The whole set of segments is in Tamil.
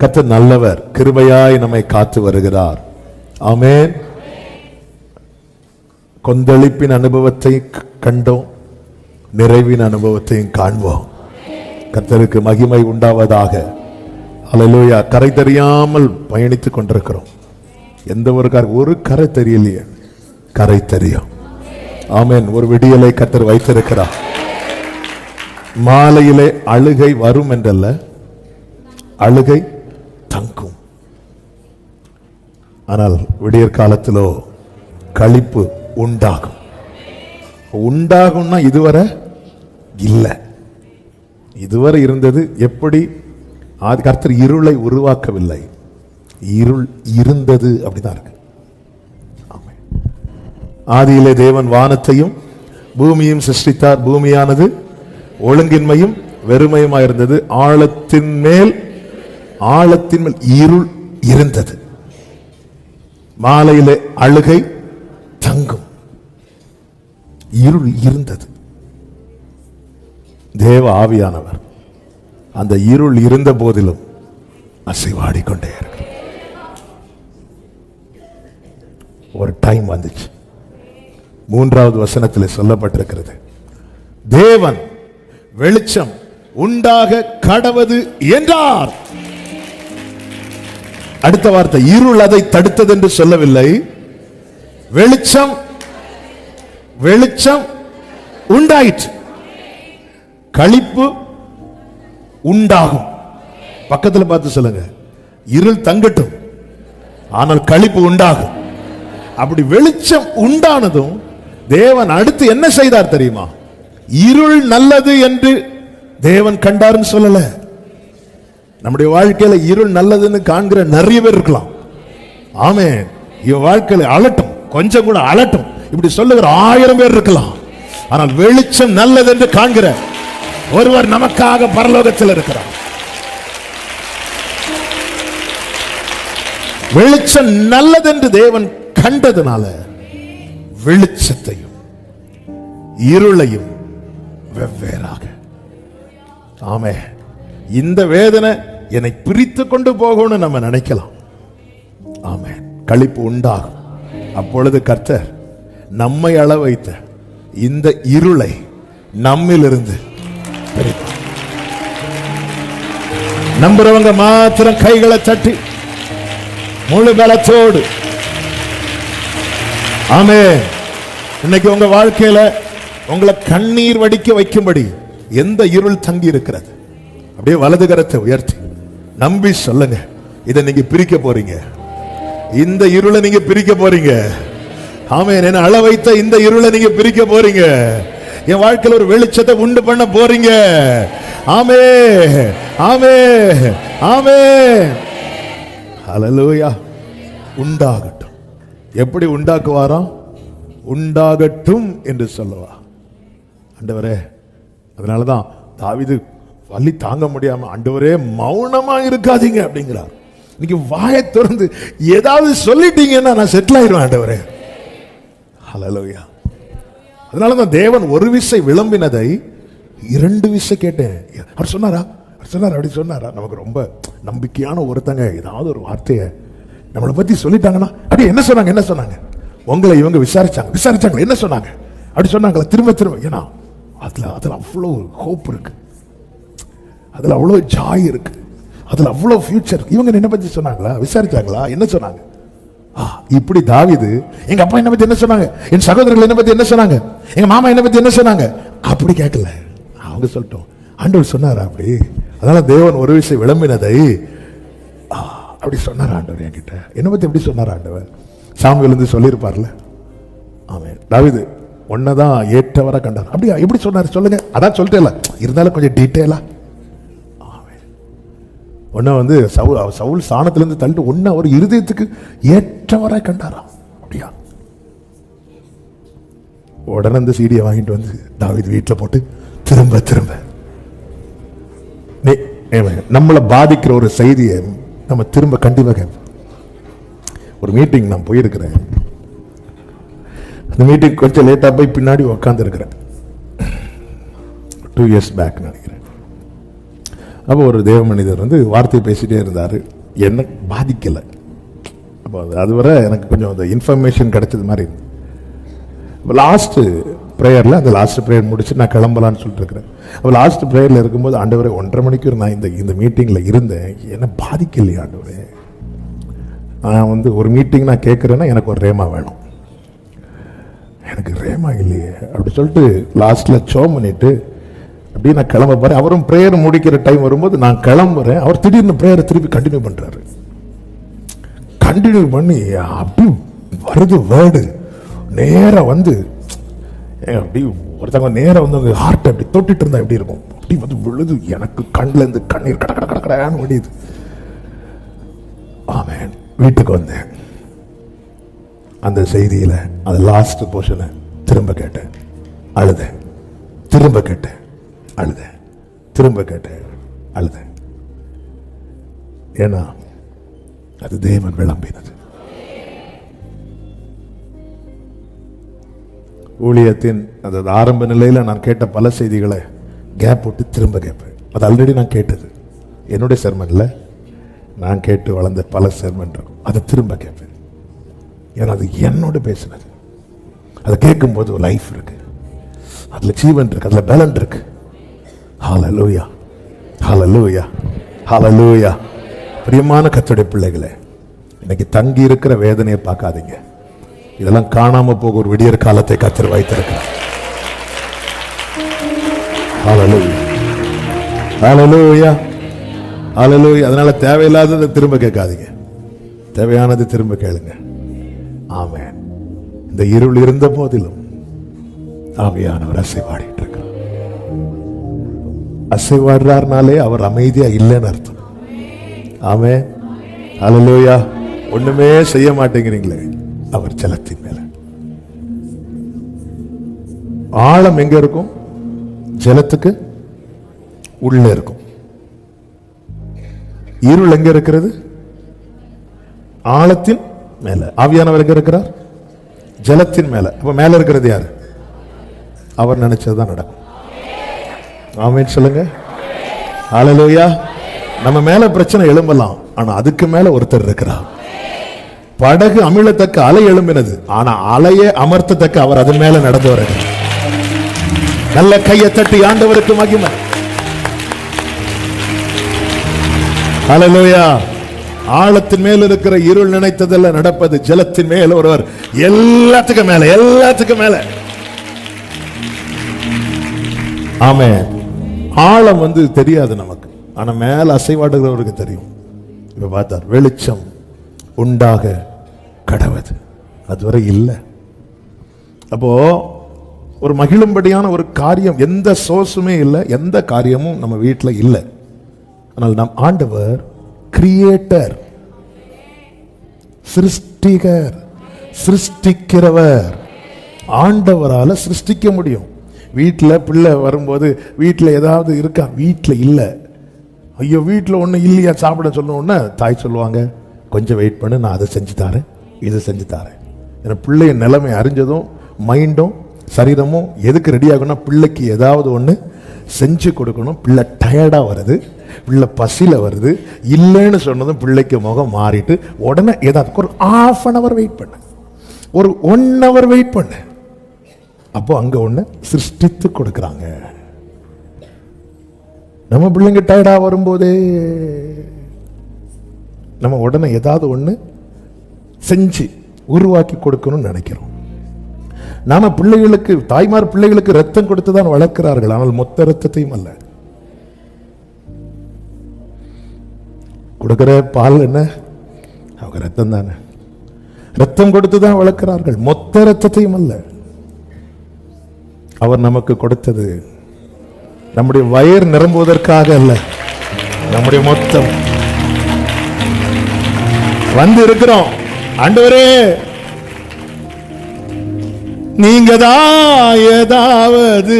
கர்த்தர் நல்லவர், கிருபையாய் நம்மை காத்து வருகிறார். ஆமென். கொந்தளிப்பின் அனுபவத்தை கண்டோம், நிறைவின் அனுபவத்தையும் காண்போம். கர்த்தருக்கு மகிமை உண்டாவதாக. அல்லேலூயா. கரை தெரியாமல் பயணித்துக் கொண்டிருக்கிறோம். எந்த ஒரு கரை தெரியலையே, கரை தெரியும். ஆமென். ஒரு விடியலை கர்த்தர் வைத்திருக்கிறார். மாலையிலே அழுகை வரும் என்றல்ல, அழுகை தங்கும். ஆனால் விடியற் காலத்திலோ களிப்பு உண்டாகும். உண்டாகும்னா இதுவரை இல்லை. இதுவரை இருந்தது எப்படி? கர்த்தர் இருளை உருவாக்கவில்லை, இருள் இருந்தது. அப்படிதான் இருக்கு. ஆதியிலே தேவன் வானத்தையும் பூமியும் சிருஷ்டித்தார். பூமியானது ஒழுங்கின்மையும் வெறுமையுமா இருந்தது. ஆழத்தின் மேல் இருள் இருந்தது. மாலையிலே அழுகை தங்கும். இருள் இருந்தது. தேவ ஆவியானவர் அந்த இருள் இருந்த போதிலும் அசைவாடிக்கொண்டே இருக்கு. ஒரு டைம் வந்துச்சு. 3வது வசனத்தில் சொல்லப்பட்டிருக்கிறது, தேவன் வெளிச்சம் உண்டாக கடவது என்றார். அடுத்த வார்த்தை, இருள் அதை தடுத்தது என்று சொல்லவில்லை. வெளிச்சம் உண்டாயிற்று. களிப்பு உண்டாகும். பக்கத்தில் பார்த்து சொல்லுங்க, இருள் தங்கட்டும், ஆனால் களிப்பு உண்டாகும். அப்படி வெளிச்சம் உண்டானதும் தேவன் அடுத்து என்ன செய்தார் தெரியுமா? இருள் நல்லது என்று தேவன் கண்டார்னு சொல்லல. நம்முடைய வாழ்க்கையில இருள் நல்லதுன்னு காண்கிற நிறைய பேர் இருக்கலாம். ஆமென். இவன் வாழ்க்கையில அலட்டும், கொஞ்சம் கூட அலட்டும் இப்படி சொல்லுகிற 1000 பேர் இருக்கலாம். ஆனால் வெளிச்சம் நல்லது என்று காண்கிற ஒருவர் நமக்காக பரலோகத்தில் இருக்கிறார். வெளிச்சம் நல்லது என்று தேவன் கண்டதுனால வெளிச்சத்தையும் இருளையும் வெவ்வேறாக. ஆமே. இந்த வேதனை என்னை பிரித்து கொண்டு போகணும்னு நம்ம நினைக்கலாம். ஆமே. களிப்பு உண்டாகும். அப்பொழுது கர்த்தர் நம்மை அள வைத்த இந்த இருளை நம்மிலிருந்து பிரிப்பார். நம்புறவங்க மாத்திரம் கைகளை தட்டி முழு பலத்தோடு ஆமே. இன்னைக்கு உங்க வாழ்க்கையில உங்களை கண்ணீர் வடிக்க வைக்கும்படி எந்த இருள் தங்கி இருக்கிறது, அப்படியே வலது கரத்தை உயர்த்தி நம்பி சொல்லுங்க, இதை நீங்க பிரிக்க போறீங்க. இந்த இருளை நீங்க பிரிக்க போறீங்க. ஆமென். என்ன அள வைத்த இந்த இருளை நீங்க பிரிக்க போறீங்க. என் வாழ்க்கையில் ஒரு வெளிச்சத்தை உண்டு பண்ண போறீங்க. ஆமே ஆமே ஆமே. ஹல்லேலூயா. உண்டாகட்டும். எப்படி உண்டாக்குவாராம்? உண்டாகட்டும் என்று சொல்லுவா. ஆண்டவரே, அதனாலதான் தாவீது வலி தாங்க முடியாம, ஆண்டவரே மௌனமா இருக்காதீங்க அப்படிங்கிறார். இன்னைக்கு வாயை திறந்து ஏதாவது சொல்லிட்டீங்கன்னா நான் செட்டில் ஆயிடுவேன் ஆண்டவரே. ஹல்லேலூயா. அதனாலதான் தேவன் ஒரு விசை விளம்பினதை 2 விசை கேட்டேன். அவர் சொன்னாரா அப்படி சொன்னாரா? நமக்கு ரொம்ப நம்பிக்கையான ஒருத்தங்க ஏதாவது ஒரு வார்த்தையை நம்மளை பத்தி சொல்லிட்டாங்கன்னா, அப்படி என்ன சொன்னாங்க உங்களை இவங்க விசாரிச்சாங்க என்ன சொன்னாங்க அப்படி சொன்னாங்களா? திரும்ப ஏன்னா அதுல அவ்வளோ ஹோப் இருக்கு, அதுல அவ்வளோ ஜாய் இருக்கு, அதுல அவ்வளோ ஃபியூச்சர். இவங்க என்ன பத்தி சொன்னாங்களா? விசாரிச்சாங்களா? என்ன சொன்னாங்க? இப்படி தாவீது, எங்க அப்பா என்ன பத்தி என்ன சொன்னாங்க, என் சகோதரர்கள் என்ன பத்தி என்ன சொன்னாங்க, எங்க மாமா என்ன பத்தி என்ன சொன்னாங்க, அப்படி கேட்கல. அவங்க சொல்லிட்டோம், ஆண்டவர் சொன்னாரா அப்படி. அதனால தேவன் ஒரு விஷயம் விளம்பினதை அப்படி சொன்னார் ஆண்டவர் என்கிட்ட. என்ன பத்தி எப்படி சொன்னார் ஆண்டவர்? சாமுவேல் இருந்து சொல்லியிருப்பார்ல. ஆமென். தாவீது ஒன்னதான் ஏற்றவரை கண்டார். அப்படியா? எப்படி சொன்னார் சொல்லுங்க. அதான் சொல்லிட்டேல, இருந்தாலும் கொஞ்சம் டீட்டெயிலா. ஒன்ன சவுல் சாணத்திலிருந்து தள்ளிட்டு ஒன்ன ஒரு இருதயத்துக்கு ஏற்றவரை கண்டாராம். அப்படியா? உடனே அந்த சீடியை வாங்கிட்டு வந்து தாவீது வீட்டில் போட்டு திரும்ப நம்மளை பாதிக்கிற ஒரு செய்தியை நம்ம திரும்ப கண்டிப்பாக. ஒரு மீட்டிங் நான் போயிருக்கிறேன். அந்த மீட்டிங் கொஞ்சம் லேட்டா போய் பின்னாடி உட்கார்ந்து இருக்கிறேன். 2 years பேக் நினைக்கிறேன். அப்போ ஒரு தேவ மனிதர் வந்து வார்த்தை பேசிட்டே இருந்தார், என்ன பாதிக்கலை. அப்போ அதுவரை எனக்கு கொஞ்சம் அந்த இன்ஃபர்மேஷன் கிடைச்சது மாதிரி இருந்தது. அப்போ லாஸ்ட்டு ப்ரேயரில், அந்த லாஸ்ட் ப்ரேயர் முடிச்சு நான் கிளம்பலான்னு சொல்லிட்டு இருக்கிறேன். அப்போ லாஸ்ட் ப்ரேயரில் இருக்கும்போது, ஆண்டவரே 1:30 மணிக்கு நான் இந்த மீட்டிங்கில் இருந்தேன், என்ன பாதிக்கலையே ஆண்டவரே. நான் வந்து ஒரு மீட்டிங் நான் கேட்குறேன்னா எனக்கு ஒரு ரேமா வேணும், எனக்கு ரேமா இல்லையே அப்படி சொல்லிட்டு லாஸ்ட்டில் ஷோ பண்ணிவிட்டு அப்படியே நான் கிளம்ப போகிறேன். அவரும் ப்ரேயர் முடிக்கிற டைம் வரும்போது நான் கிளம்புறேன். அவர் திடீர்னு ப்ரேயரை திருப்பி கண்டினியூ பண்ணுறாரு. கண்டினியூ பண்ணி அப்படி வருது வேர்டு நேராக வந்து அப்படி ஒருத்தவங்க நேராக வந்து அந்த ஹார்ட்டை அப்படி தொட்டுட்டு இருந்தா எப்படி இருக்கும், அப்படி வந்து விழுது. எனக்கு கண்ணில் இருந்து கண்ணீர் கட கட கடக்கடான்னு வடியுது. ஆமென். வீட்டுக்கு வந்தேன். அந்த செய்தியில் அந்த லாஸ்ட் போர்ஷனை திரும்ப கேட்டேன், அழுதேன். திரும்ப கேட்டேன், அழுதேன். திரும்ப கேட்டேன், அழுதேன். ஏன்னா அது தேவன் விளம்பினது. ஊழியத்தின் அந்த ஆரம்ப நிலையில் நான் கேட்ட பல செய்திகளை கேப் போட்டு திரும்ப கேட்பேன். அது ஆல்ரெடி நான் கேட்டது என்னுடைய செர்மன்ல, நான் கேட்டு வளர்ந்த பல செர்மன் இருக்கும், அதை திரும்ப கேட்பேன். ஏன்னா அது என்னோட பேசினது. அதை கேட்கும்போது ஒரு லைஃப் இருக்கு, அதுல ஜீவன் இருக்கு, அதுல பலன் இருக்கு. ஹல்லேலூயா, ஹல்லேலூயா, ஹல்லேலூயா. பிரியமான கர்த்தருடைய பிள்ளைகளே, இன்னைக்கு தங்கி இருக்கிற வேதனையை பார்க்காதீங்க. இதெல்லாம் காணாம போக ஒரு விடியற் காலத்தை கர்த்தர் வைத்திருக்கிறார். ஹல்லேலூயா, ஹல்லேலூயா, ஹல்லேலூயா. அதனால தேவையில்லாததை திரும்ப கேட்காதீங்க, தேவையானது திரும்ப கேளுங்க. ஆமென். இந்த இருள் இருந்த போதிலும் ஆவியானவர் அசைவாடிட்டு இருக்கிறார். அசைவாடுறாருனாலே அவர் அமைதியா இல்லைன்னு அர்த்தம். ஆமென், ஹல்லேலூயா. ஒண்ணுமே செய்ய மாட்டேங்கிறீங்களே, அவர் ஜலத்தின் மேல. ஆழம் எங்க இருக்கும்? ஜலத்துக்கு உள்ள இருக்கும். இருள் எங்க இருக்கிறது? ஆழத்தின் மேல. ஆவியானவர் எங்க இருக்கிறார்? ஜலத்தின் மேல. அப்ப மேல இருக்கிறது யாரு? அவர் நினைச்சதுதான் நடக்கும். ஆமென் சொல்லுங்க. ஹல்லேலூயா. நம்ம மேல பிரச்சனை எழும்பலாம், ஆனா அதுக்கு மேல ஒருத்தர் இருக்கிறார். படகு அமிழத்தக்க அலை எழும்பினது, ஆனா அலையை அமர்த்தத்தக்க அவர் அதன் மேல நடந்து வருகிறார். நல்ல கையை தட்டி ஆண்டவருக்கு மகிமை. ஹல்லேலூயா. ஆழத்தின் மேல் இருக்கிற இருள் நினைத்ததெல்லாம் நடப்பது ஜலத்தின் மேல் ஒருவர். எல்லாத்துக்கும் மேல, எல்லாத்துக்கும் மேல. ஆமென். ஆழம் வந்து தெரியாது நமக்கு, ஆனா மேல அசைவாடுகிறவருக்கு தெரியும். இப்ப பார்த்தார், வெளிச்சம் உண்டாக கடவது, அதுவரை இல்லை. அப்போ ஒரு மகிழும்படியான ஒரு காரியம், எந்த சோர்ஸுமே இல்லை, எந்த காரியமும் நம்ம வீட்டில் இல்லை. ஆனால் நம் ஆண்டவர் கிரியேட்டர், சிருஷ்டிகர், சிருஷ்டிக்கிறவர். ஆண்டவரால சிருஷ்டிக்க முடியும். வீட்டில் பிள்ளை வரும்போது வீட்டில் ஏதாவது இருக்கா? வீட்டில் இல்லை. ஐயோ வீட்டில் ஒன்றும் இல்லையா சாப்பிட சொல்லணும்னா தாய் சொல்லுவாங்க, கொஞ்சம் வெயிட் பண்ணு, நான் அதை செஞ்சு தரேன், இதை செஞ்சு தரேன். ஏன்னா பிள்ளைய நிலைமை அறிஞ்சதும் மைண்டும் சரீரமும் எதுக்கு ரெடி ஆகும்னா, பிள்ளைக்கு ஏதாவது ஒன்று செஞ்சு கொடுக்கணும். பிள்ளை டயர்டாக வருது, பிள்ளை பசியில் வருது, இல்லைன்னு சொன்னதும் பிள்ளைக்கு முகம் மாறிட்டு உடனே ஏதாவது ஒரு ½ வெயிட் பண்ணு, ஒரு 1 hour வெயிட் பண்ணு. அப்போ அங்க ஒண்ணு சிருஷ்டித்து கொடுக்கறாங்க. நம்ம பிள்ளைங்க டயர்டா வரும்போதே நம்ம உடனே ஏதாவது ஒண்ணு செஞ்சு உருவாக்கி கொடுக்கணும்னு நினைக்கிறோம். நாம பிள்ளைகளுக்கு, தாய்மார் பிள்ளைகளுக்கு ரத்தம் கொடுத்து தான் வளர்க்கிறார்கள், ஆனால் மொத்த ரத்தத்தையும் அல்ல. கொடுக்கிற பால் என்ன? அவங்க ரத்தம் தானே. ரத்தம் கொடுத்து தான் வளர்க்கிறார்கள், மொத்த ரத்தத்தையும் அல்ல. அவர் நமக்கு கொடுத்தது நம்முடைய வயிறு நிரம்புவதற்காக அல்ல, நம்முடைய மொத்தம். வந்து இருக்கிறோம், ஆண்டவரே நீங்க தான் ஏதாவது.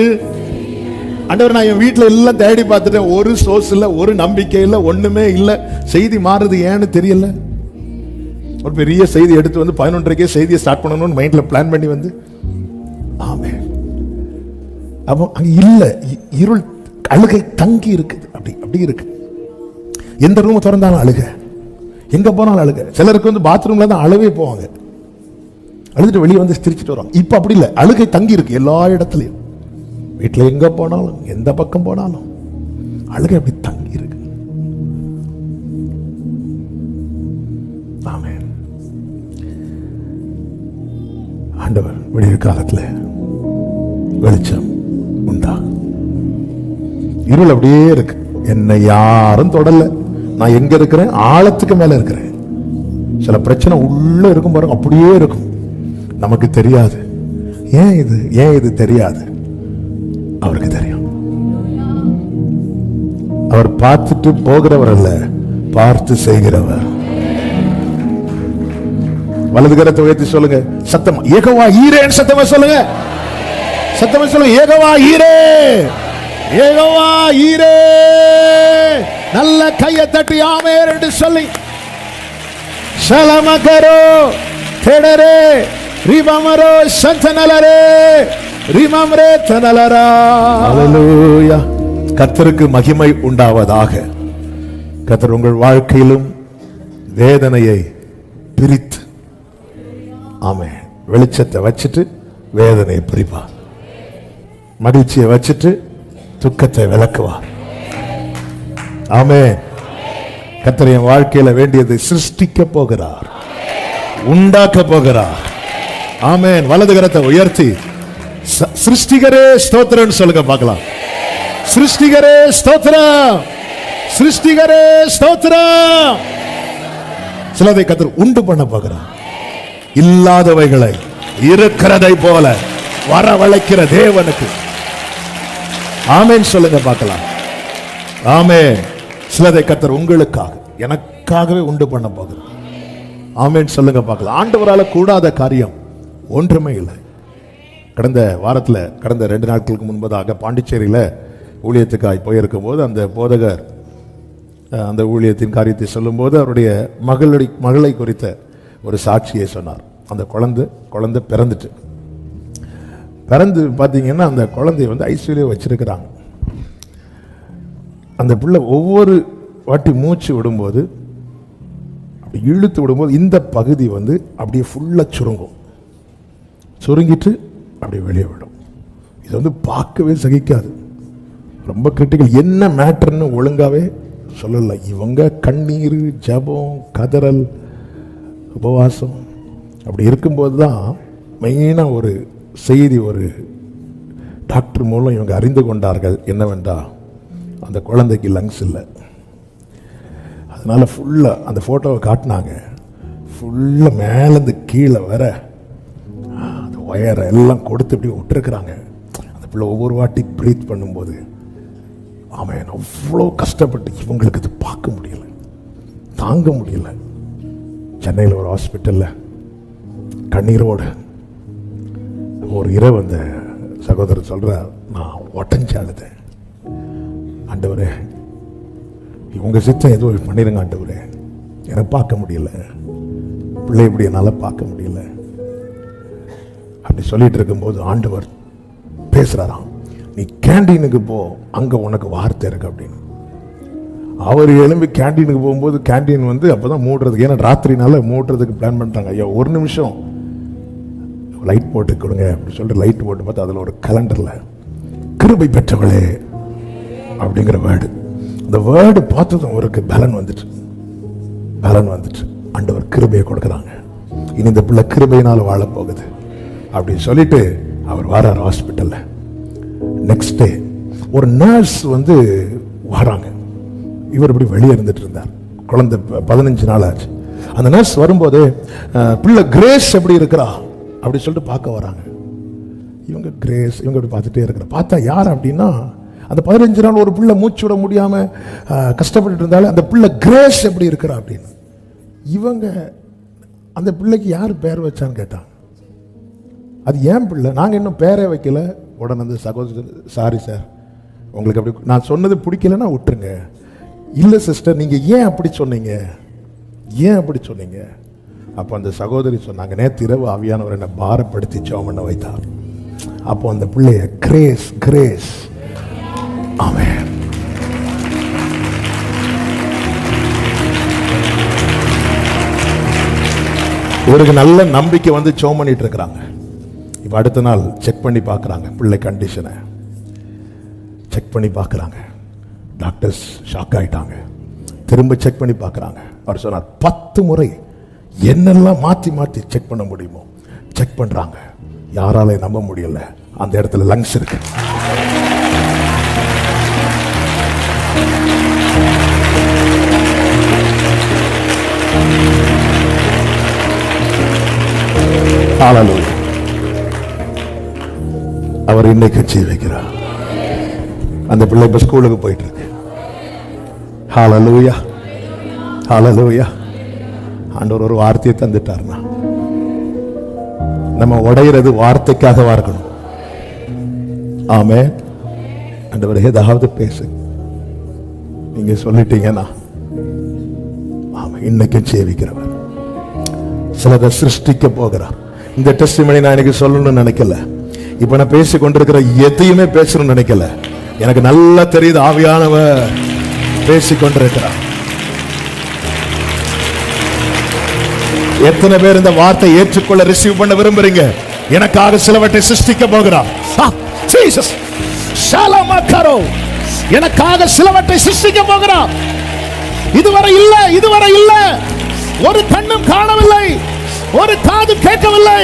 ஆண்டவர், நான் என் வீட்டில் எல்லாம் தேடி பார்த்துட்டேன், ஒரு சோர்ஸ் இல்லை, ஒரு நம்பிக்கை இல்லை, ஒண்ணுமே இல்லை. செய்தி மாறுது ஏன்னு தெரியல. ஒரு பெரிய செய்தி எடுத்து வந்து 11:30 செய்தியை ஸ்டார்ட் பண்ணணும்னு மைண்ட்ல பிளான் பண்ணி வந்து, ஆமே அப்போ அங்க இல்ல, இருள், அழுகை தங்கி இருக்குது. அப்படி அப்படி இருக்கு. எந்த ரூம் திறந்தாலும் அழுக, எங்க போனாலும் அழுக. சிலருக்கு வந்து பாத்ரூம்ல தான் அழுவே போவாங்க, அழுதுட்டு வெளியே வந்து சிரிச்சுட்டு வருவாங்க. இப்ப அப்படி இல்லை, அழுகை தங்கி இருக்கு எல்லா இடத்துலையும். வீட்டில் எங்க போனாலும் எந்த பக்கம் போனாலும் அழுகை அப்படி தங்கி இருக்கு. ஆமென். ஆண்டவர் விடிய காலத்துல வெளிச்சம் உண்டா. இருள் அப்படியே இருக்கு, என்னை யாரும் தொடல, நான் எங்க இருக்கிறேன், ஆழத்துக்கு மேல இருக்கிறேன். சில பிரச்சனை உள்ள இருக்கும் பாருங்க, அப்படியே இருக்கும், நமக்கு தெரியாது. ஏன் இது தெரியாது? அவருக்கு தெரியும். அவர் பார்த்துட்டு போகிறவர் அல்ல, பார்த்து செய்கிறவர். வலது கரத்தை உயர்த்தி சொல்லுங்க சத்தமா, யெகோவா ஈரேன்னு சத்தமா சொல்லுங்க. சத்தமா சொல்லுங்க, யெகோவா ஈரே, யெகோவா ஈரே. நல்ல கையை தட்டி ஆமென் என்று சொல்லி ஷலமகரோ தேடரே ரிபமரோ சந்தனலரே ரிமம்ரே தனலரா. ஹல்லேலூயா. கர்த்தருக்கு மகிமை உண்டாவதாக. கர்த்தர் உங்கள் வாழ்க்கையிலும் வேதனையை பிரித்து, ஆமென், வெளிச்சத்தை வச்சுட்டு வேதனையை பிரிப்பார், மகிழ்ச்சியை வச்சுட்டு துக்கத்தை விளக்குவார். ஆமென். கர்த்தர் என் வாழ்க்கையில வேண்டியதை சிருஷ்டிக்க போகிறார், உண்டாக்க போகிறார். ஆமென். வலது கரத்தை உயர்த்தி சிருஷ்டிகரே ஸ்தோத்திரம் சொல்லுங்க பார்க்கலாம். சிருஷ்டிகரே ஸ்தோத்திரம், சிருஷ்டிகரே ஸ்தோத்திரம். சிலதை கர்த்தர் உண்டு பண்ண போகிறார். இல்லாதவைகளை இருக்கிறதை போல வரவழைக்கிற தேவனுக்கு ஆமென் சொல்லுங்க பார்க்கலாம். ஆமென். சிலதை கர்த்தர் உங்களுக்காக, எனக்காகவே உண்டு பண்ண போகிறார். ஆமென் சொல்லுங்க பார்க்கலாம். ஆண்டவரால கூடாத காரியம் ஒன்றுமே இல்லை. கடந்த வாரத்தில், கடந்த 2 நாட்களுக்கு முன்பதாக பாண்டிச்சேரியில் ஊழியத்துக்காய் போயிருக்கும் போது அந்த போதகர் அந்த ஊழியத்தின் காரியத்தை சொல்லும்போது அவருடைய மகளை குறித்த ஒரு சாட்சியை சொன்னார். அந்த குழந்தை பிறந்து பார்த்தீங்கன்னா அந்த குழந்தைய வந்து ஐசியூலே வச்சிருக்கிறாங்க. அந்த பிள்ளை ஒவ்வொரு வாட்டி மூச்சு விடும்போது, அப்படி இழுத்து விடும்போது இந்த பகுதி வந்து அப்படியே ஃபுல்லாக சுருங்கிட்டு அப்படியே வெளியே விடும். இது வந்து பார்க்கவே சகிக்காது, ரொம்ப கிரிட்டிக்கல். என்ன மேட்டர்னு ஒழுங்காவே சொல்லலை. இவங்க கண்ணீர், ஜபம், கதறல், உபவாசம் அப்படி இருக்கும்போது தான் மெயினாக ஒரு செய்தி ஒரு டாக்டர் மூலம் இவங்க அறிந்து கொண்டார்கள். என்னவென்றால் அந்த குழந்தைக்கு லங்ஸ் இல்லை. அதனால ஃபுல்லாக அந்த ஃபோட்டோவை காட்டினாங்க. ஃபுல்லாக மேலேருந்து கீழே வர அந்த ஒயரை எல்லாம் கொடுத்து இப்படி விட்டுருக்குறாங்க. அந்த பிள்ளை ஒவ்வொரு வாட்டி ப்ரீத் பண்ணும்போது அவன் அவ்வளோ கஷ்டப்பட்டு, இவங்களுக்கு இது பார்க்க முடியல, தாங்க முடியல. சென்னையில் ஒரு ஹாஸ்பிட்டலில் கண்ணீரோடு ஒரு இரவு அந்த சகோதரர் சொல்கிறார், நான் உடஞ்சி அழுதேன். ஆண்டவரே, உங்கள் சித்தம் ஏதோ பண்ணிடுங்க ஆண்டவரே, எனக்கு பார்க்க முடியல, பிள்ளை இப்படி என்னால் பார்க்க முடியல. அப்படி சொல்லிட்டு இருக்கும்போது ஆண்டவர் பேசுகிறாராம், நீ கேண்டீனுக்கு போ, அங்கே உனக்கு வார்த்தை இருக்கு அப்படின்னு. அவர் எழும்பி கேண்டீனுக்கு போகும்போது கேண்டீன் வந்து அப்போ தான் மூடுறதுக்கு, ஏன்னா ராத்திரினால மூடுறதுக்கு பிளான் பண்ணிட்டாங்க. ஐயா ஒரு நிமிஷம் லைட் போட்டு கொடுங்க அப்படின்னு சொல்லிட்டு லைட் போட்டு பார்த்தா அதில் ஒரு கலண்டரில் கிருபை பெற்றவளே அப்படிங்கிற வேர்டு. இந்த வேர்டு பார்த்ததும் அவருக்கு பலன் வந்துட்டு ஆண்டவர் கிருபையை கொடுக்குறாங்க. இனி இந்த பிள்ளை கிருபையினால் வாழ போகுது அப்படின்னு சொல்லிட்டு அவர் வரார் ஹாஸ்பிட்டலில். நெக்ஸ்ட் டே ஒரு நர்ஸ் வந்து வராங்க. இவர் இப்படி வெளியே இருந்துட்டு இருந்தார். குழந்தை 15 நாள் ஆச்சு. அந்த நர்ஸ் வரும்போது பிள்ளை கிரேஸ் எப்படி இருக்கிறா அப்படி சொல்லிட்டு பார்க்க வராங்க. இவங்க கிரேஸ் இவங்க இப்படி பார்த்துட்டே இருக்கிற பார்த்தா யார் அப்படின்னா, அந்த 15 நாள் ஒரு பிள்ளை மூச்சு விட முடியாம கஷ்டப்பட்டு இருந்தாலும் அந்த பிள்ளை கிரேஸ் எப்படி இருக்கிறா அப்படின்னு. இவங்க அந்த பிள்ளைக்கு யார் பேர் வச்சான்னு கேட்டாங்க. அது ஏன் பிள்ளை, நாங்கள் இன்னும் பேரே வைக்கல. உடனே அந்த சகோதரர், சாரி சார், உங்களுக்கு அப்படி நான் சொன்னது பிடிக்கலன்னா விட்டுருங்க. இல்லை சிஸ்டர், நீங்கள் ஏன் அப்படி சொன்னீங்க? அப்போ அந்த சகோதரி சொன்னாங்க, நேற்று இரவு ஆவியானவர் என்னை பாரப்படுத்தி ஜெபம் பண்ண வைத்தார். அப்போ அந்த பிள்ளைய கிரேஸ் ஆமென் இவருக்கு நல்ல நம்பிக்கை வந்து ஜெபம் பண்ணிட்டு இருக்கிறாங்க. இப்ப அடுத்த நாள் செக் பண்ணி பார்க்கறாங்க, பிள்ளை கண்டிஷனை செக் பண்ணி பார்க்கறாங்க. டாக்டர்ஸ் ஷாக் ஆயிட்டாங்க. திரும்ப செக் பண்ணி பார்க்கறாங்க. அவர் சொன்னார் 10 முறை என்னெல்லாம் மாத்தி மாத்தி செக் பண்ண முடியுமோ செக் பண்றாங்க. யாரால நம்ப முடியல, அந்த இடத்துல லங்ஸ் இருக்கு. ஹல்லேலூயா. அவர் இன்னைக்கு ஜீவிக்கிறார். அந்த பிள்ளை இப்ப ஸ்கூலுக்கு போயிட்டு இருக்கு. ஹல்லேலூயா, ஹல்லேலூயா. ஆண்டவர் ஒரு வார்த்தையை தந்துட்டார்னா நம்ம உடையிறது வார்த்தைக்காகவா இருக்கணும். ஆமென். ஆண்டவர் ஏதாவது பேசு, நீங்க சொல்லிட்டீங்கன்னா ஆமென். இன்னைக்கு ஜீவிக்கிறவர் சிலதை சிருஷ்டிக்க போகிறார். இந்த டெஸ்டிமனி நான் எனக்கு சொல்லணும்னு நினைக்கல. இப்ப நான் பேசிக் கொண்டிருக்கிற எதையுமே பேசணும்னு நினைக்கல. எனக்கு நல்லா தெரியுது, ஆவியானவர் பேசிக் கொண்டிருக்கிறார். எத்தனை பேர் இந்த வார்த்தை ஏற்றுக்கொள்ள ரிசீவ் பண்ண விரும்புறீங்க? எனக்காக சிலவற்றை சிருஷ்டிக்க போகிறார். ஜீசஸ் ஷாலமக்கரோ, எனக்காக சிலவற்றை சிருஷ்டிக்க போகிறார். இதுவரை இல்ல, இதுவரை இல்ல. ஒரு கண்ணும் காணவில்லை, ஒரு காது கேட்கவில்லை.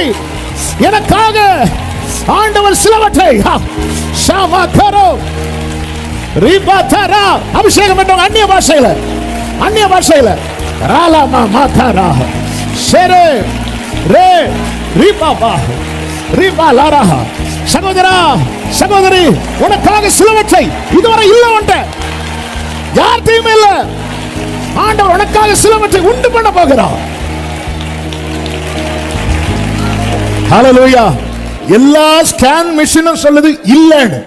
எனக்காக ஆண்டவர் சிலவற்றை ஷாமக்கரோ ரிபாதரா அபிஷேகம் பண்றவங்க அந்நிய பாஷையில, அந்நிய பாஷையில ராலமா மாதரா ஷெரே ரே ரிபாபா ரிபாலாரா. சகோதரா சகோதரி, உனக்காக சிலவற்றை இதுவரை இல்ல உன்ட்ட யார்கிட்டயுமே இல்ல. ஆண்டவர் உனக்காக சிலவற்றை உண்டு பண்ண போகிறார். ஹல்லேலூயா. எல்லா ஸ்கேன் மிஷினும் சொல்லுது இல்லன்னு,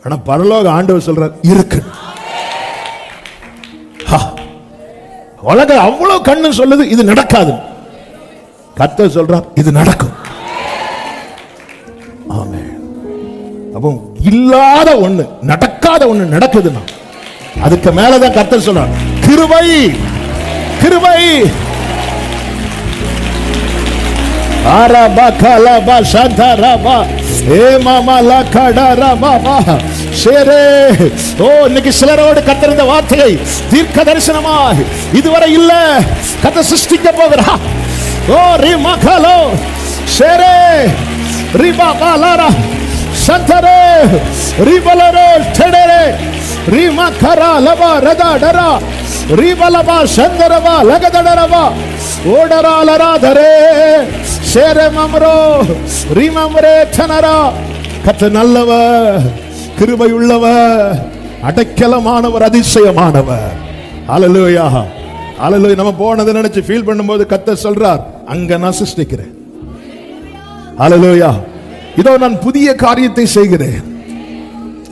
ஆனா பரலோக ஆண்டவர் சொல்றார் இருக்கு. உலக அவ்வளவு கண்ணு சொல்லுது இது நடக்காது, கர்த்தர் சொல்றார் இது நடக்கும். ஆமென். அப்போ இல்லாத ஒண்ணு, நடக்காத ஒண்ணு நடக்குதுன்னா அதுக்கு மேலதான் கர்த்தர் சொல்றார் கிருபை, கிருபை. அரபா கலபா சதரபா ஏ மாமா லகடரபா ஷேரே. ஓ, இன்னைக்கு சிலரோடு கர்த்தர் இந்த வார்த்தையை தீர்க்க தரிசனமாய் இதுவரை இல்ல கர்த்தர் சிருஷ்டிக்க போகிறார். ஓ ரிமகலோ ஷேரே ரிபாபா லாரா சந்தரே ரிபலரோ டெடரே ரிமகரா லபா ரதா டரா ரிபலபா சந்தரபா லகதடரபா ஓடராலரா தரே ஷேரே மம்ரோ ரிமம்ரே தனரா. கர்த்தர் நல்லவர், கிருபை உள்ளவர், அடைக்கலமானவர், அதிசயமானவர். ஹல்லேலூயா, ஹல்லேலூயா. நம்ம போனதை நினைச்சு ஃபீல் பண்ணும்போது கர்த்தர் சொல்றார் அங்க நான் சிருஷ்டிக்கிறேன். ஹல்லேலூயா. இதோ நான் புதிய காரியத்தை செய்கிறேன்.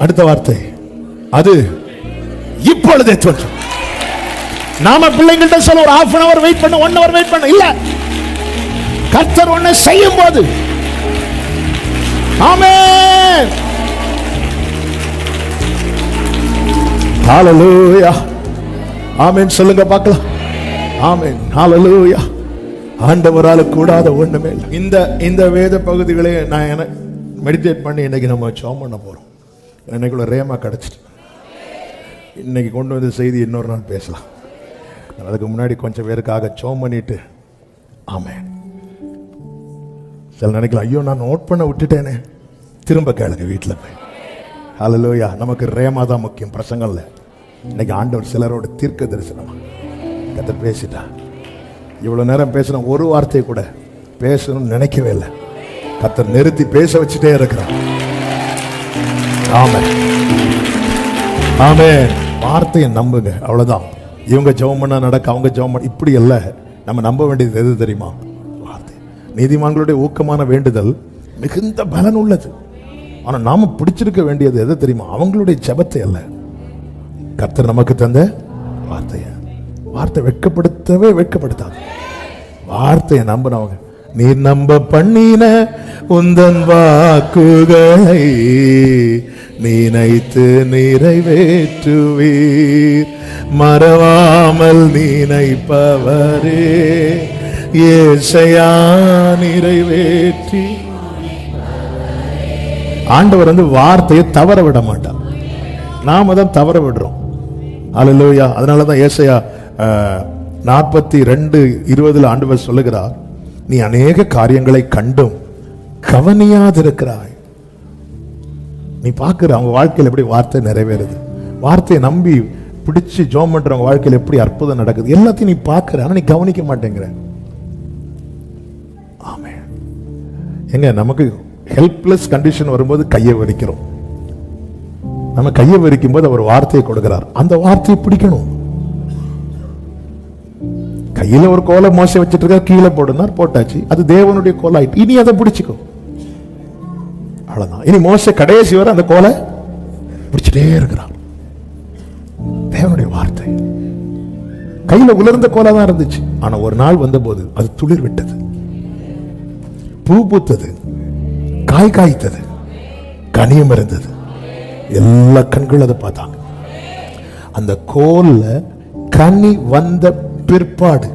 அடுத்த வார்த்தை அது இப்பொழுதே தோன்றும். நாம பிள்ளைங்கள்ட்ட சொல்ல ஒரு half an hour வெயிட் பண்ண, 1 hour வெயிட் பண்ண இல்ல. கர்த்தர் ஒன்னை செய்யும் போது ஆமென். ஹல்லேலூயா, ஆமென் சொல்லுங்க பார்க்கலாம். ஆமென், ஹல்லேலூயா. ஆண்டவரால கூடாத ஒண்ணுமே இல்லை. இந்த வேத பகுதிகளை நான் மெடிடேட் பண்ணி இன்னைக்கு நம்ம ஜெபம் பண்ண போறோம். இன்னைக்குள்ள ரேமா கிடைச்சிட்டு இன்னைக்கு கொண்டு வந்த செய்தி இன்னொரு நாள் பேசலாம். அதுக்கு முன்னாடி கொஞ்சம் பேருக்காக ஜெபம் பண்ணிட்டு ஆமென். சில நினைக்கலாம் ஐயோ நான் நோட் பண்ண விட்டுட்டேனே, திரும்ப கேளுங்க வீட்டில் போய். ஹல்லேலூயா. நமக்கு ரேமா தான் முக்கியம், பிரசங்கம்ல. இன்னைக்கு ஆண்டவர் சிலரோட தீர்க்க தரிசனமா கர்த்தர் பேசிட்டா. இவ்வளவு நேரம் பேசின ஒரு வார்த்தை கூட பேசணும்னு நினைக்கவே இல்லை. கர்த்தர் நிறுத்தி பேச வச்சுட்டே இருக்கிறார். ஆமென், ஆமென். வார்த்தையை நம்புங்க, அவ்வளவுதான். இவங்க ஜெபம் பண்ணா நடக்க, அவங்க ஜெபம் பண்ண இப்படி அல்ல. நம்ம நம்ப வேண்டியது எது தெரியுமா? வார்த்தை. நீதிமான்களுடைய ஊக்கமான வேண்டுதல் மிகுந்த பலன் உள்ளது. ஆனா நாம பிடிச்சிருக்க வேண்டியது எது தெரியுமா? அவங்களுடைய ஜெபத்தை அல்ல, கர்த்தர் நமக்கு தந்த வார்த்தைய. வார்த்தை வெட்கப்படுத்தவே வெட்கப்படுத்தாது. வார்த்தையை நம்பினவங்க, நீ நம்ப பண்ணின உந்தன் வாக்குகளை நினைத்து நிறைவேற்றுவீர், மறவாமல் நினைப்பவரே ஏசையா நிறைவேற்றி. ஆண்டவர் வார்த்தையை தவற விட மாட்டார். நாம தான் தவற விடுறோம். அல்லேலூயா. அதனாலதான் ஏசையா 42:20 ஆண்டவர் சொல்லுகிறார், நீ அநேக காரியங்களை கண்டும் கவனியாதிருக்கிறாய். நீ பார்க்கிற அவங்க வாழ்க்கையில் எப்படி வார்த்தை நிறைவேறுது, வார்த்தையை நம்பி பிடிச்சு ஜோம் பண்றவங்க வாழ்க்கையில் எப்படி அற்புதம் நடக்குது, எல்லாத்தையும் நீ பார்க்கிற, ஆனா நீ கவனிக்க மாட்டேங்கிற. ஆமென். எங்க நமக்கு ஹெல்ப்லெஸ் கண்டிஷன் வரும்போது கையை வரிக்கிறோம். நம்ம கையை வரிக்கும் போது அவர் வார்த்தையை கொடுக்கிறார். அந்த வார்த்தையை பிடிக்கணும். கையில ஒரு கோலை மோசை வச்சிட்டு இருக்க, கீழே போடுனார், போட்டாச்சு, அது தேவனுடைய கோலை ஆயிட்டு. இனி அதை பிடிச்சுக்கோ, அவ்வளவுதான். இனி மோசை கடைசி வரை அந்த கோலை பிடிச்சிட்டே இருக்கிறார். தேவனுடைய வார்த்தை கையில உலர்ந்த கோலா தான் இருந்துச்சு. ஆனா ஒரு நாள் வந்த போது அது துளிர் விட்டது, பூ பூத்தது, காய் காய்த்தது, கனியம் இருந்தது. எல்லா கண்களும் அதை பார்த்தாங்க. அந்த கோல்ல கனி வந்த பிற்பாடு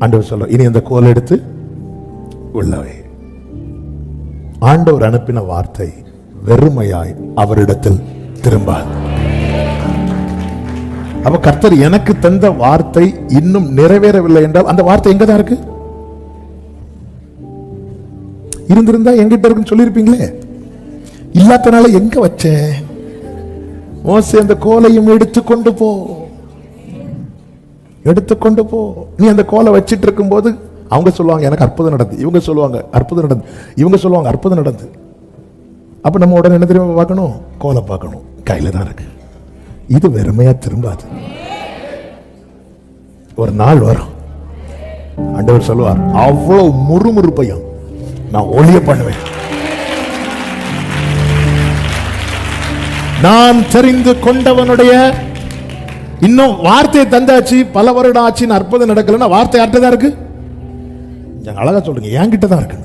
ஆண்டவர் சொல்ல, இனி அந்த கோல் எடுத்து உள்ளவை. ஆண்டவர் அனுப்பின வார்த்தை வெறுமையாய் அவரிடத்தில் திரும்பாது. அப்ப கர்த்தர் எனக்கு தந்த வார்த்தை இன்னும் நிறைவேறவில்லை என்றால் அந்த வார்த்தை எங்கதான் இருக்கு? இருந்திருந்தா எங்கிட்ட இருக்குன்னு சொல்லியிருப்பீங்களே. இல்லாதனால எங்க வச்சேன்? மோசே அந்த கோலையும் எடுத்துக்கொண்டு போ, எடுத்துக்கொண்டு போ. நீ அந்த கோலை வச்சிட்டு இருக்கும் போது அவங்க சொல்லுவாங்க எனக்கு அற்புதம் நடந்து, இவங்க சொல்லுவாங்க அற்புதம் நடந்து, இவங்க சொல்லுவாங்க அற்புதம் நடந்து. அப்ப நம்ம உடனே என்ன தெரியுமா பார்க்கணும்? கோலை பார்க்கணும், கையில தான் இருக்கு. இது வெறுமையா திரும்பாது. ஒரு நாள் வரும், ஆண்டவர் சொல்லுவார், அவ்வளவு முறுமுறுப்பையும் நான் ஒளிய பண்ணுவேன். நான் தெரிந்து கொண்டவனுடைய, இன்னும் வார்த்தையை தந்தாச்சு, பல வருடம் ஆச்சு, அற்புதம் நடக்கலன்னா வார்த்தை யார்கிட்ட இருக்கு? அழகா சொல்லுங்க, என் கிட்ட தான் இருக்கு.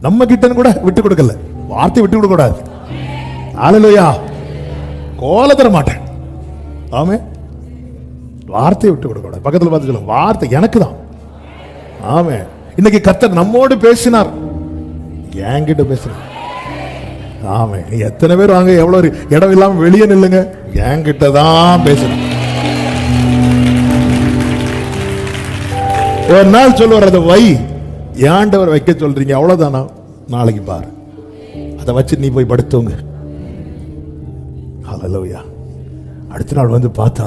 நம்ம கிட்ட கூட விட்டு கொடுக்கல, வார்த்தை விட்டு கொடுக்க கூடாது. அல்லேலூயா. கோல தர மாட்டேன். ஆமே, வார்த்தையை விட்டு கொடுக்க கூடாது. பக்கத்தில் பார்த்து சொல்லுங்க, வார்த்தை எனக்கு தான். ஆமே. இன்னைக்கு கர்த்தர் நம்மோடு பேசினார், என்கிட்ட பேசினார். ஆமே. எத்தனை பேர் வாங்க, எவ்வளவு இடம் இல்லாம வெளியே நில்லுங்க, என்கிட்ட தான் பேசினார். ஒரு நாள் சொல்லுவார், அதை வை. ஏண்டவர் வைக்க சொல்றீங்க, அவ்வளவுதானா? நாளைக்கு பாரு, அதை வச்சு நீ போய் படுத்துவங்க. ஹல்லேலூயா. அடுத்த நாள் வந்து பார்த்தா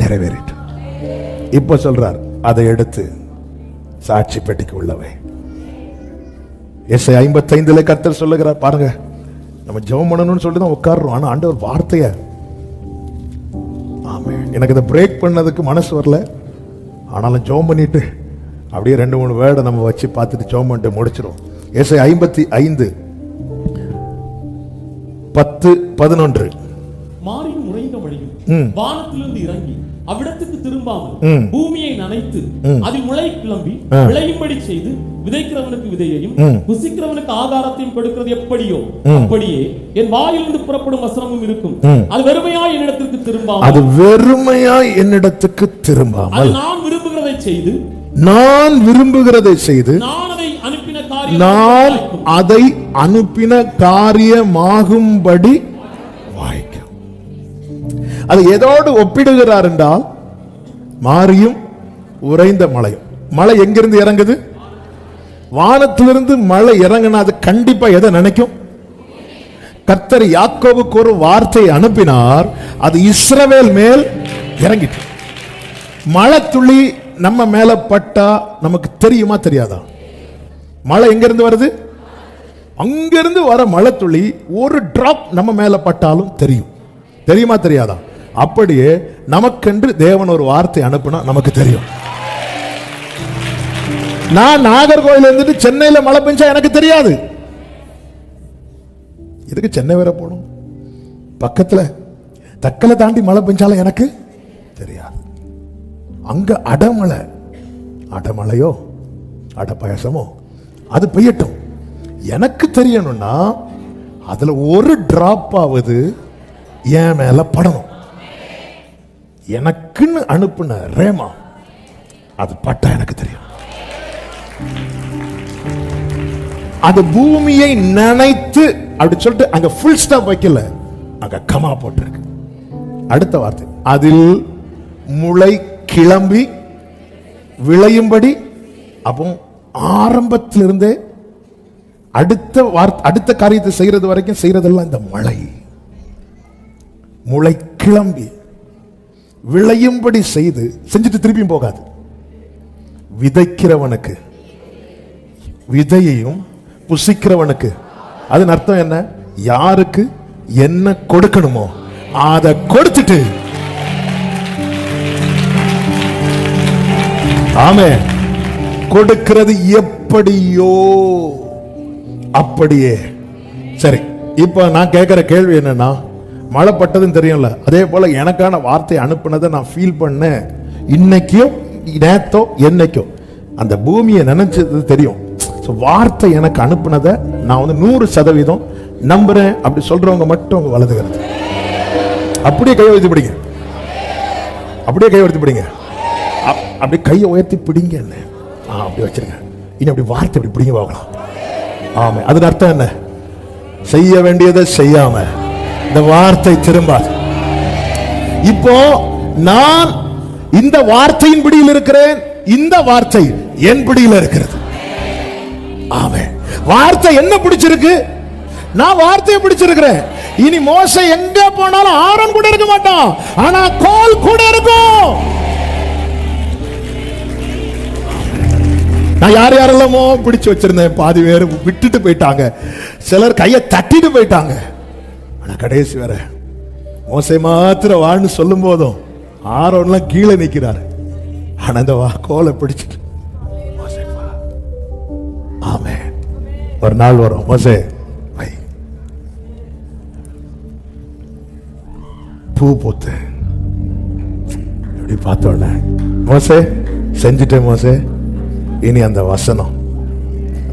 நிறைவேறிட்டு. இப்ப சொல்றார், அதை எடுத்து சாட்சி பெட்டிக்கு உள்ளவை. எஸ்ஐ 55 கர்த்தர் சொல்லுகிறார், பாருங்க, நம்ம ஜெபம் பண்ணணும்னு சொல்லிட்டு தான் உட்கார்றோம். ஆனா ஆண்டவர் வார்த்தைய, ஆமென். எனக்கு இதை பிரேக் பண்ணதுக்கு மனசு வரல, ஆனாலும் ஜெபம் பண்ணிட்டு அப்படியே 2-3 வேர்டை நம்ம வச்சு பார்த்துட்டு ஜெபம் பண்ணிட்டு முடிச்சிடும். எஸ்ஐ 55 10-11. மாறியும் உறைந்த மழையும் வானத்திலிருந்து இறங்கி அவ்விடத்துக்கு திரும்பாமல் பூமியை நனைத்து அதில் முளை கிளம்பி விளையும்படி செய்து விதைக்கிறவனுக்கு விதையையும் புசிக்கிறவனுக்கு ஆகாரத்தையும் கொடுக்கிறது எப்படியோ அப்படியே என் வாயிலிருந்து புறப்படும் வசனமும் இருக்கும். அது வெறுமையாய் என்னிடத்திற்கு திரும்பாமல், அது வெறுமையாய் என்னிடத்துக்கு திரும்பாமல், நான் விரும்புகிறதை செய்து, நான் விரும்புகிறதை செய்து, நான் அதை அனுப்பின காரியமாகும்படி வாய்க்கும். அது எதோடு ஒப்பிடுகிறார் என்றால், மாறியும் உறைந்த மழையும். மழை எங்கிருந்து இறங்குது? வானத்திலிருந்து மழை இறங்கினா அது கண்டிப்பா எதை நினைக்கும்? கர்த்தர் யாக்கோபுக்கு ஒரு வார்த்தை அனுப்பினார், அது இஸ்ரவேல் மேல் இறங்கிட்டு. மழை துளி நம்ம மேல பட்டா நமக்கு தெரியுமா தெரியாதா? மழை எங்கிருந்து வருது? அங்கிருந்து வர மழை துளி ஒரு டிராப் நம்ம மேல பட்டாலும் தெரியும். தெரியுமா தெரியாதா? அப்படியே நமக்கென்று தேவன் ஒரு வார்த்தை அனுப்புனா நமக்கு தெரியும். நான் நாகர்கோவில் இருந்துட்டு சென்னையில மழை பெஞ்சா எனக்கு தெரியாது. இதுக்கு சென்னை வேற போகணும். பக்கத்துல தக்கலை தாண்டி மழை பெஞ்சாலும் எனக்கு தெரியாது. அங்க அடமழை, அடமழையோ அடப்பாயசமோ அது பெய்யட்டும், எனக்கு தெரியணும்னா அதுல ஒரு டிராப் ஆவது என் மேல படணும். எனக்குன்னு அனுப்புன ரேமா அது பட்டா எனக்கு தெரியும். அது பூமியை நினைத்து அப்படி சொல்லிட்டு அங்க ஃபுல் ஸ்டாப் வைக்கல, அங்க கமா போட்டிருக்கு. அடுத்த வார்த்தை, அதில் முளை கிளம்பி விளையும்படி. அப்போ ஆரம்பத்திலிருந்தே அடுத்த காரியத்தை செய்யறது வரைக்கும் செய்யறதெல்லாம் இந்த மழை. முளை கிளம்பி விளையும்படி செஞ்சுட்டு திருப்பியும் போகாது. விதைக்கிறவனுக்கு விதையையும் புசிக்கிறவனுக்கு, அதன் அர்த்தம் என்ன? யாருக்கு என்ன கொடுக்கணுமோ அதை கொடுத்துட்டு, ஆமென், கொடுக்கிறது எப்படியோ அப்படியே. சரி, இப்ப நான் கேட்கிற கேள்வி என்னன்னா, மழை பட்டதுன்னு தெரியும்ல, அதே போல எனக்கான வார்த்தை அனுப்புனதை நான் ஃபீல் பண்ணேன். இன்னைக்கோ நேத்தோ என்னைக்கோ அந்த பூமியை நினைச்சது தெரியும். வார்த்தை எனக்கு அனுப்புனதை நான் வந்து 100% நம்புறேன். அப்படி சொல்றவங்க மட்டும் வலதுகிறது. அப்படியே கையை உயர்த்தி பிடிங்க, அப்படியே கையை உயர்த்தி பிடிங்க, அப்படியே கையை உயர்த்தி பிடிங்க. என்ன அப்படி வச்சிருங்க. இனி அப்படி வார்த்தை அப்படி பிடிங்க பார்க்கலாம். ஆமா, அதன் அர்த்தம் என்ன? செய்ய வேண்டியதை செய்யாம இந்த வார்த்தை திரும்பாது. இப்போ நான் இந்த வார்த்தையின் பிடியில் இருக்கிறேன், இந்த வார்த்தை என் பிடியில் இருக்கிறது. ஆமென். வார்த்தை என்ன பிடிச்சிருக்கு? நான் வார்த்தையை பிடிச்சிருக்கிறேன். இனி மோசே எங்க போனாலும் ஆரோன் கூட இருக்க மாட்டான், ஆனா கோல் கூட இருக்கும். நான் யாரெல்லாமோ பிடிச்சு வச்சிருந்தேன், பாதி பேர் விட்டுட்டு போயிட்டாங்க, சிலர் கையை தட்டிட்டு போயிட்டாங்க. ஆனா கடைசி வேற மோசே மாத்திரம் வாழ்னு சொல்லும் போதும் ஆரோன்லாம் கீழே நிக்கிறாரு. ஆனா இந்த கோலை பிடிச்சிட்டு ஆமென். ஒரு நாள் வரும், மோசே வை, பூ பூத்து இப்படி பார்த்தோட, மோசே செஞ்சுட்டேன் மோசே, இனி அந்த வசனம்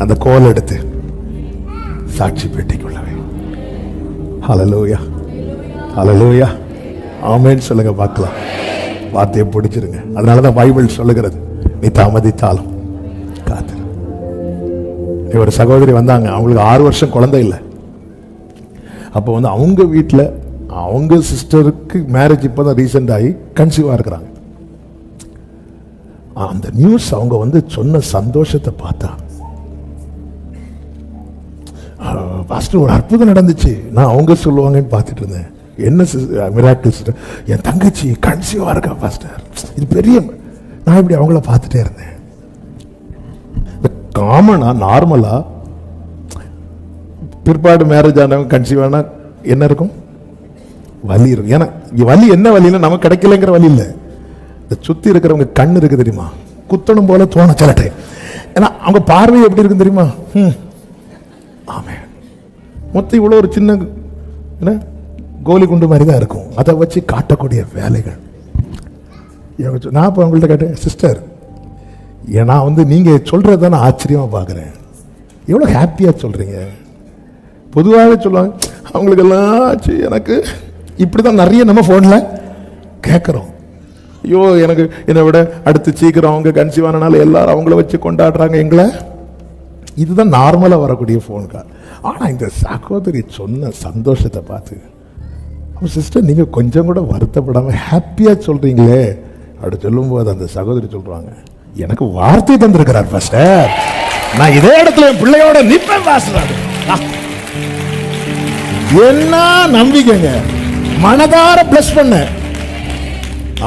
அந்த கோல் எடுத்து சாட்சி பெட்டிக்குள்ளவே. ஹல்லேலூயா, ஹல்லேலூயா, ஆமென் சொல்லுங்க பார்க்கலாம். வார்த்தையை பிடிச்சிருங்க. அதனாலதான் பைபிள் சொல்லுகிறது, நீ தாமதித்தாலும் காத்து. ஒரு சகோதரி வந்தாங்க, அவங்களுக்கு 6 வருஷம் குழந்தை இல்லை. அப்போ வந்து அவங்க வீட்டில் அவங்க சிஸ்டருக்கு மேரேஜ் இப்போதான் ரீசெண்ட் ஆகி கன்சீவா இருக்கிறாங்க. அந்த நியூஸ் அவங்க வந்து சொன்ன சந்தோஷத்தை பார்த்தா, பாஸ்டர் ஒரு அற்புதம் நடந்துச்சு. நான் அவங்க சொல்லுவாங்கன்னு பார்த்துட்டு இருந்தேன். என்ன மிராக்கிள் சிஸ்டர், என் தங்கச்சி கன்சீவா இருக்கா பாஸ்டர், இது பெரிய. நான் இப்படி அவங்கள பார்த்துட்டே இருந்தேன். காமனா நார்மலா பிற்பாடு மேரேஜ் ஆனவங்க கன்சீவ் ஆனா என்ன இருக்கும்? வலி இருக்கும். ஏன்னா வலி என்ன வலின்னா நமக்கு கிடைக்கலங்கிற வலி இல்லை, இந்த சுத்தி இருக்கிறவங்க கண்ணு இருக்கு தெரியுமா, குத்தணும் போல தோண சில டைம். ஏன்னா அவங்க பார்வை எப்படி இருக்கு தெரியுமா? ஆமே, மொத்தம் இவ்வளோ ஒரு சின்ன என்ன கோலி குண்டு மாதிரி தான் இருக்கும். அதை வச்சு காட்டக்கூடிய வேலைகள். நான் இப்போ உங்கள்கிட்ட கேட்டேன், சிஸ்டர் ஏன்னா வந்து நீங்க சொல்றத நான் ஆச்சரியமா பார்க்குறேன், எவ்வளோ ஹாப்பியா சொல்றீங்க. பொதுவாகவே சொல்லுவாங்க அவங்களுக்கெல்லாம் ஆச்சு, எனக்கு இப்படிதான் நிறைய நம்ம போன்ல கேட்குறோம். ஐயோ எனக்கு என்னை விட அடுத்து சீக்கிரம் அவங்க கன்சீவ் ஆனனால எல்லாரும் அவங்கள வச்சு கொண்டாடுறாங்க எங்களை. இதுதான் நார்மலாக வரக்கூடிய ஃபோன் கால். ஆனால் இந்த சகோதரி சொன்ன சந்தோஷத்தை பார்த்து, சிஸ்டர் நீங்கள் கொஞ்சம் கூட வருத்தப்படாமல் ஹாப்பியாக சொல்கிறீங்களே அப்படி சொல்லும்போது அந்த சகோதரி சொல்கிறாங்க, எனக்கு வார்த்தை தந்திருக்கிறார் பாஸ்டர், நான் இதே இடத்துல என் பிள்ளையோட நிப்பேன் பாஸ்டர். என்ன நம்பிக்கைங்க, மனதார பிளஸ் பண்ண.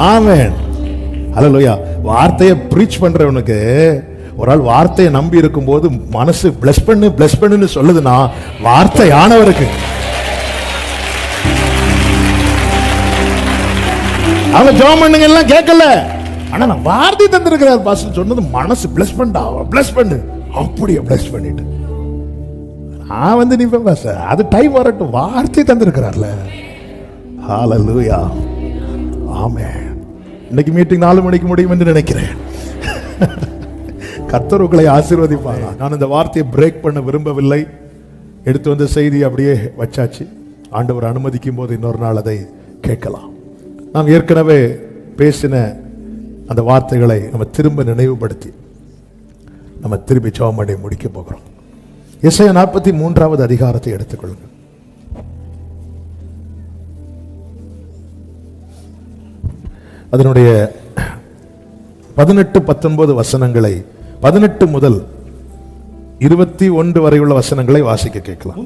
ஆமென், ஹல்லேலூயா. வார்த்தையை பிரீச் பண்றவனுக்கு ஒரு ஆள் வார்த்தையை நம்பி இருக்கும் போது மனசு பிளஸ் பண்ணுன்னு சொல்லுதுன்னா வார்த்தை ஆனவருக்கு. அவங்க ஜெபம் பண்ணுங்க எல்லாம் கேட்கல, ஆனா நான் வார்த்தை தந்திருக்கிறார் பாஸ்டர் சொன்னது மனசு பிளஸ் பண்ணு, அப்படியே பிளஸ் பண்ணிட்டு நான் வந்து நிப்பேன் பாஸ்டர். அது டைம் வரட்டும், வார்த்தை தந்திருக்கிறார்ல. ஹல்லேலூயா, ஆமென். இன்னைக்கு மீட்டிங் 4 மணிக்கு முடியும் என்று நினைக்கிறேன். கர்த்தர் உங்களை ஆசீர்வதிப்பார். நான் இந்த வார்த்தையை பிரேக் பண்ண விரும்பவில்லை. எடுத்து வந்த செய்தி அப்படியே வச்சாச்சு. ஆண்டவர் அனுமதிக்கும் போது இன்னொரு நாள் அதை கேட்கலாம். நாம் ஏற்கனவே பேசின அந்த வார்த்தைகளை நம்ம திரும்ப நினைவுபடுத்தி நம்ம திருப்பி ஜெபம் பண்ணி முடிக்க போகிறோம். எசாயா 43வது அதிகாரத்தை எடுத்துக்கொள்ளுங்க. அதனுடைய 18, 19 வசனங்களை, 18 முதல் 21 வரை உள்ள வசனங்களை வாசிக்க கேட்கலாம்.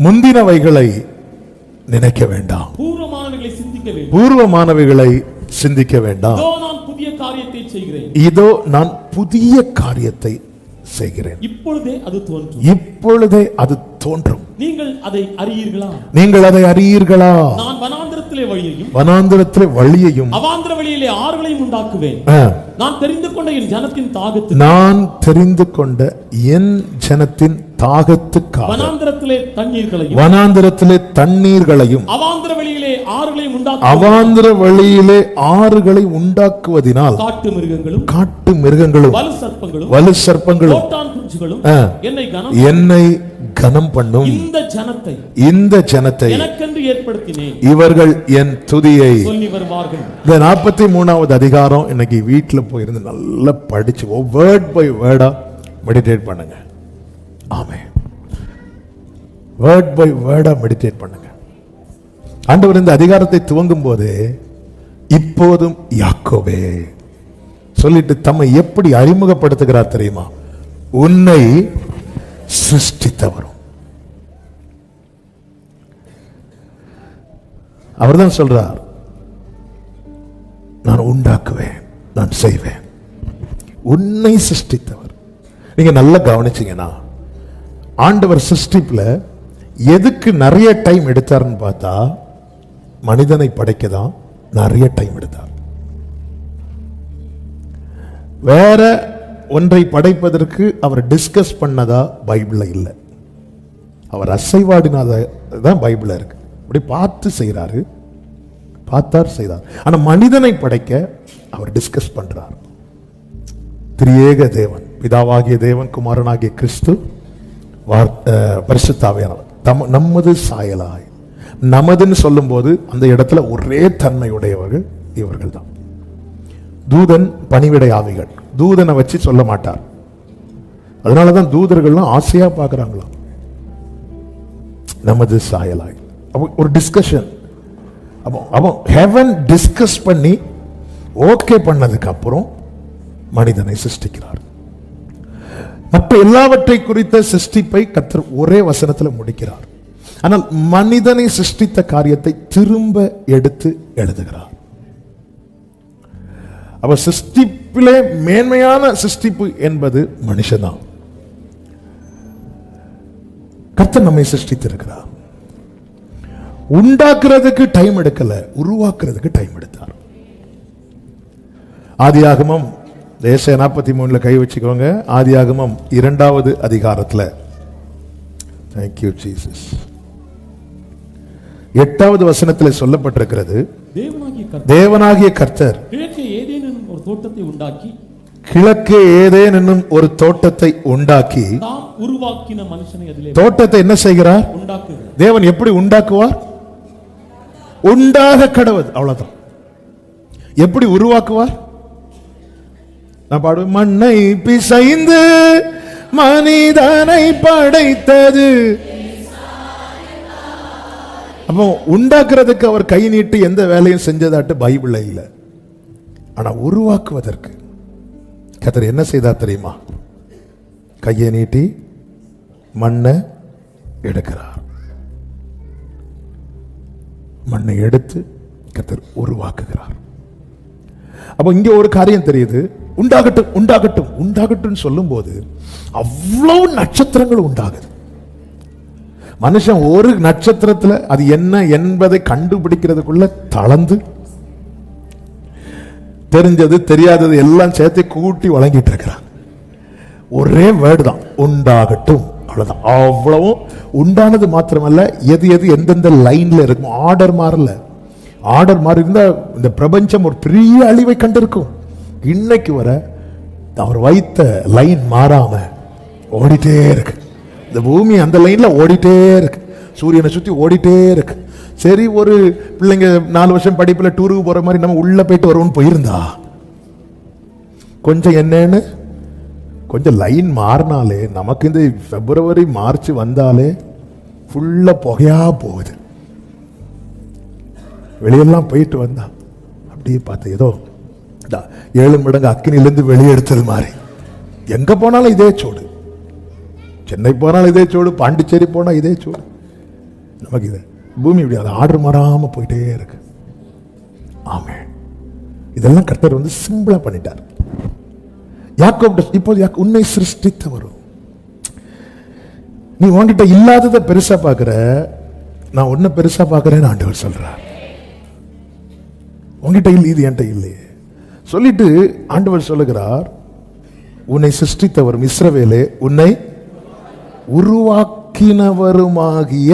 முந்தினவைகளை நினைக்க வேண்டாம், பூர்வமானவைகளை சிந்திக்க வேண்டாம். இதோ நான் புதிய காரியத்தை செய்கிறேன், இப்பொழுதே அது தோன்றும். நீங்கள் அதை அறியீர்களா? நான் வனாந்திரத்திலே வழியையும் அவாந்திர வழியிலே ஆறுகளையும் உண்டாக்குவேன். நான் தெரிந்து கொண்ட என் ஜனத்தின் தாகத்துக்காக வனாந்திரத்திலே தண்ணீர்களையும் அவாந்திர வழியிலே ஆறுகளை உண்டாக்குவதினால் காட்டு மிருகங்களும் வலு சர்ப்பங்களும் என்னை கனம் பண்ணும். இந்த ஜனத்தை எனக்கென்று ஏற்படுத்தினேன், இவர்கள் என் துதியை சொல்லி வருவார்கள். இந்த 43வது அதிகாரம் இன்னைக்கு வீட்டுல போயிருந்து நல்லா படிச்சு வேர்ட் பை வேர்டா மெடிடேட் பண்ணுங்க. ஆமென். வேர்ட் பை வேர்டா மெடிடேட் பண்ணுங்க. ஆண்டவர் இந்த அதிகாரத்தை துவங்கும் போது இப்போதும் யாக்கோபே சொல்லிட்டு தம்மை எப்படி அறிமுகப்படுத்துகிறார் தெரியுமா? உன்னை சிருஷ்டித்தவரும். அவர்தான் சொல்றார், நான் உண்டாக்குவேன், நான் செய்வேன். உன்னை சிருஷ்டித்தவர். நீங்க நல்லா கவனிச்சீங்கன்னா ஆண்டவர் சிருஷ்டிப்புல எதுக்கு நிறைய டைம் எடுத்தார்னு பார்த்தா மனிதனை படைக்கதான் நிறைய டைம் எடுத்தார். வேற ஒன்றை படைப்பதற்கு அவர் டிஸ்கஸ் பண்ணதா பைபிள்ல இல்லை. அவர் அசைவாடினதான் பைபிள்ல இருக்கு. அப்படி பார்த்து செய்யறாரு, பார்த்தார் செய்தார். ஆனா மனிதனை படைக்க அவர் டிஸ்கஸ் பண்றார். திரியேக தேவன், பிதாவாகிய தேவன், குமாரனாகிய கிறிஸ்து, பரிசுத்த ஆவியானவர் நமது சாயலாய். நமதுன்னு சொல்லும் போது அந்த இடத்துல ஒரே தன்மையுடையவர்கள் இவர்கள் தான். தூதன் பணிவிடை ஆவிகள், தூதனை வச்சு சொல்ல மாட்டார். அதனாலதான் தூதர்கள்லாம் ஆசையா பார்க்கறாங்களாம். நமது சாயலாய் ஒரு டிஸ்கஷன். அவன் ஹெவன் டிஸ்கஸ் பண்ணி ஓகே பண்ணதுக்கு அப்புறம் மனிதனை சிருஷ்டிக்கிறார். மற்ற எல்லாவற்றை குறித்த சிருஷ்டிப்பை கர்த்தர் ஒரே வசனத்தில் முடிக்கிறார். ஆனால் மனிதனை சிருஷ்டித்த காரியத்தை திரும்ப எடுத்து எழுதுகிறார். அவ சிருஷ்டிப்பிலே மேன்மையான சிருஷ்டிப்பு என்பது மனுஷன்தான். கர்த்தர் நம்மை சிருஷ்டித்திருக்கிறார். உண்டாக்குறதுக்கு டைம் எடுக்கல, உருவாக்குறதுக்கு டைம் எடுத்தார். ஆதியாகமம் 43 கை வச்சுக்கோங்க. ஆதியாகமம் 2வது அதிகாரத்தில், Thank you Jesus, 8வது வசனத்தில் சொல்லப்பட்டிருக்கிறது, தேவனாகிய கர்த்தர் கிழக்கே ஏதேன் என்னும் ஒரு தோட்டத்தை உண்டாக்கி உருவாக்கின மனுஷனை அதிலே. தோட்டத்தை என்ன செய்கிறார்? தேவன் எப்படி உண்டாக்குவார்? உண்டாக கடவுள், அவ்வளவுதான். எப்படி உருவாக்குவார்? நான் பாடுவேன், மண்ணை பிசைந்து மனிதனை படைத்தது. அப்போ உண்டாக்குறதுக்கு அவர் கை நீட்டி எந்த வேலையும் செஞ்சதாட்டு பைபிள்ல இல்லை. ஆனா உருவாக்குவதற்கு கர்த்தர் என்ன செய்தார் தெரியுமா? கையை நீட்டி மண்ணை எடுக்கிறார். மண்ணை எடுத்து கர்த்தர் உருவாக்குகிறார். அப்போ இங்க ஒரு காரியம் தெரியுது. உண்டாகட்டும் உண்டாகட்டும் உண்டாகட்டும் சொல்லும் போது அவ்வளவு நட்சத்திரங்கள் உண்டாகுது. மனுஷன் ஒரு நட்சத்திரத்துல அது என்ன என்பதை கண்டுபிடிக்கிறதுக்குள்ள தளர்ந்து தெரிஞ்சது தெரியாதது எல்லாம் சேர்த்து கூட்டி வழங்கிட்டு இருக்கிறான். ஒரே வேர்டு தான், உண்டாகட்டும், அவ்வளவுதான். அவ்வளவும் உண்டானது மாத்திரமல்ல, எது எது எந்தெந்த லைன்ல இருக்கும். ஆர்டர் மாறல. ஆர்டர் மாறி இருந்தா இந்த பிரபஞ்சம் ஒரு பெரிய அழிவை கண்டிருக்கும். இன்னைக்கு வர அவர் வைத்த லைன் மாறாம ஓடிட்டே இருக்கு. இந்த பூமி அந்த லைன்ல ஓடிட்டே இருக்கு. சூரியனை சுத்தி ஓடிட்டே இருக்கு. சரி, ஒரு பிள்ளைங்க 4 வருஷம் படிப்புல டூருக்கு போற மாதிரி நம்ம உள்ள போயிட்டு வருவோம்னு போயிருந்தா கொஞ்சம் என்னன்னு கொஞ்சம் லைன் மாறினாலே நமக்கு இந்த பிப்ரவரி மார்ச் வந்தாலே ஃபுல்லா புகையா போகுது. வெளியெல்லாம் போயிட்டு வந்தா அப்படியே பார்த்து ஏதோ 7 மடங்கு அக்கினிலிருந்து வெளியெடுத்தது மாதிரி. எங்க போனாலும் இதே சூடு. சென்னை போனாலும் இதே சூடு, பாண்டிச்சேரி போனா இதே சூடு. நமக்கு இது பூமி இப்படி அது ஆர்டர் மாறாம போயிட்டே இருக்கு. ஆமென். இதெல்லாம் கர்த்தர் வந்து சிம்பிளா பண்ணிட்டார். யாக்கோபு இப்போது உன்னை சிருஷ்டித்தவரும், நீ உன்கிட்ட இல்லாததை பெருசா பாக்குற, நான் உன்னை பெருசா பாக்குறேன்னு ஆண்டவர் சொல்றார். உன்கிட்ட இல்லை, இது என்கிட்ட இல்லையே சொல்லிட்டு ஆண்டவர் சொல்லுகிறார், உன்னை சிருஷ்டித்தவரும் இஸ்ரவேலே உன்னை உருவாக்கினவருமாகிய.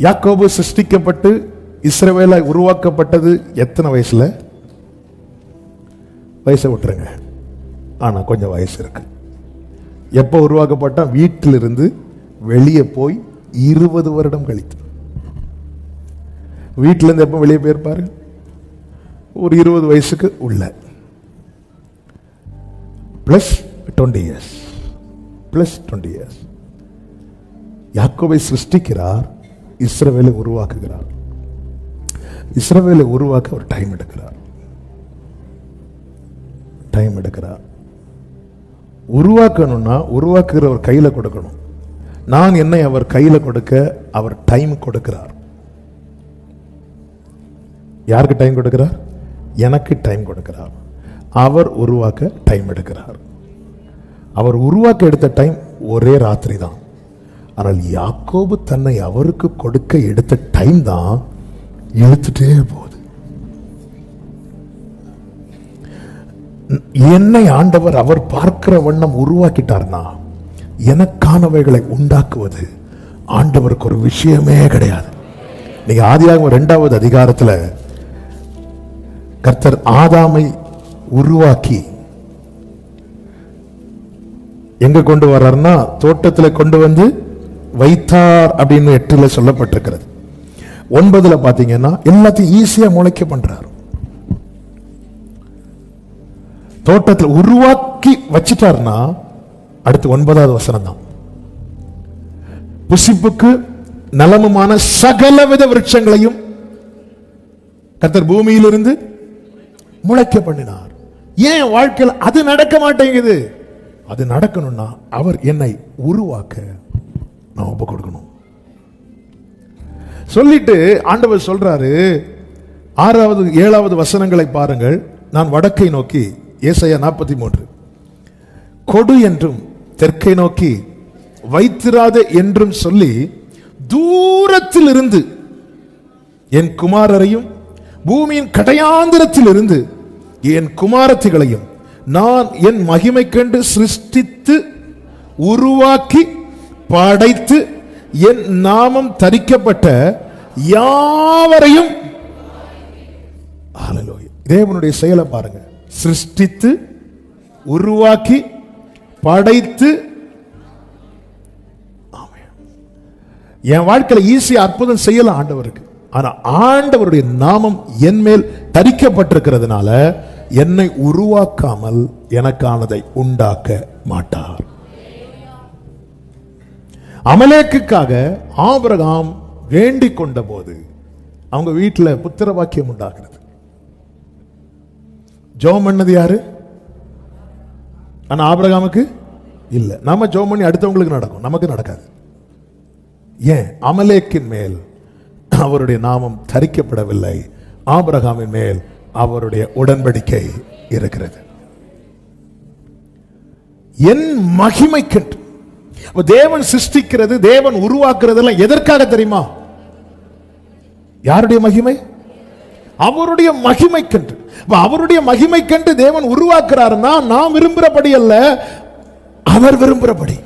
யாக்கோபு சிருஷ்டிக்கப்பட்டு இஸ்ரவேலை உருவாக்கப்பட்டது எத்தனை வயசுல? வயசை விட்டுருங்க, ஆனா கொஞ்சம் வயசு இருக்கு. எப்போ உருவாக்கப்பட்ட? வீட்டிலிருந்து வெளியே போய் 20 வருடம் கழித்து. வீட்டிலிருந்து எப்போ வெளியே போயிருப்பாரு? ஒரு 20 வயசுக்கு உள்ள, பிளஸ் 20 இயர்ஸ், பிளஸ் 20 இயர்ஸ். யாக்கோபை சிருஷ்டிக்கிறார், இஸ்ரவேலை உருவாக்குகிறார். இஸ்ரவேலை உருவாக்க ஒரு டைம் எடுக்கிறார். உருவாக்கணும்னா உருவாக்குகிறவர் கையில கொடுக்கணும். நான் என்னை அவர் கையில கொடுக்க அவர் டைம் கொடுக்கிறார். யாருக்கு டைம் கொடுக்கிறார்? எனக்கு டைம் கொடுக்கிறார். அவர் உருவாக்க டைம் எடுக்கிறார். அவர் உருவாக்க எடுத்த டைம் ஒரே ராத்திரி தான். ஆனால் யாக்கோபு தன்னை அவருக்கு கொடுக்க எடுத்த டைம் தான் இழுத்துட்டே போகுது. என்னை ஆண்டவர் அவர் பார்க்கிற வண்ணம் உருவாக்கிட்டார்னா எனக்கானவைகளை உண்டாக்குவது ஆண்டவருக்கு ஒரு விஷயமே கிடையாது. நீங்க ஆதியாகமம் 2வது அதிகாரத்துல கர்த்தர் ஆதாமை உருவாக்கி எங்க கொண்டு வர்றார்னா தோட்டத்துல கொண்டு வந்து வைத்தார் அப்படின்னு 8ல சொல்லப்பட்டிருக்கிறது. 9ல பாத்தீங்கன்னா எல்லாத்தையும் ஈஸியா முளைக்க பண்றார். தோட்டத்தில் உருவாக்கி வச்சிட்டார்னா அடுத்து 9வது வசனம் தான். புசிப்புக்கு நலமுமான சகலவித விருட்சங்களையும் கர்த்தர் பூமியிலிருந்து முளைக்க பண்ணினார். ஏன் வாழ்க்கையில் அது நடக்க மாட்டேங்குது? அது நடக்கணும்னா அவர் என்னை உருவாக்க நான் ஒப்பு கொடுக்கணும் சொல்லிட்டு ஆண்டவர் சொல்றாரு. 6வது 7வது வசனங்களை பாருங்கள். நான் வடக்கை நோக்கி, ஏசாயா 43, கொடு என்றும் தெற்கை நோக்கி வைத்திராத என்றும் சொல்லி தூரத்தில் இருந்து என் குமாரரையும் பூமியின் கடையாந்திரத்தில் இருந்து என் குமாரத்திகளையும் நான் என் மகிமை கண்டு சிருஷ்டித்து உருவாக்கி படைத்து என் நாமம் தரிக்கப்பட்ட யாவரையும். தேவனுடைய செயலை பாருங்க. சிருஷ்டித்து உருவாக்கி படைத்து. என் வாழ்க்கையில ஈஸியா அற்புதம் செய்யலாம் ஆண்டவருக்கு. ஆனா ஆண்டவருடைய நாமம் என் மேல் தரிக்கப்பட்டிருக்கிறதுனால என்னை உருவாக்காமல் எனக்கானதை உண்டாக்க மாட்டார். அமலேக்குக்காக ஆபிரகாம் வேண்டிக் கொண்ட போது அவங்க வீட்டில் புத்திர பாக்கியம் உண்டாகிறது. ஜெபம் பண்ணது யாரு? ஆனா ஆபிரகாமுக்கு இல்ல. நாம ஜெபம் பண்ணி அடுத்தவங்களுக்கு நடக்கும், நமக்கு நடக்காது. ஏன்? அமலேக்கின் மேல் அவருடைய நாமம் தரிக்கப்படவில்லை. ஆபிரகாமின் மேல் அவருடைய உடன்படிக்கை இருக்கிறது. என் மகிமைக்கென்று தேவன் சிருஷ்டிக்கிறது, தேவன் உருவாக்குறதெல்லாம் எதற்காக தெரியுமா? யாருடைய மகிமை? அவருடைய மகிமைக்கென்று. அவருடைய மகிமைக்கென்று தேவன் உருவாக்குறாருன்னா நாம் விரும்புறபடி அல்ல, அவர் விரும்புறபடி.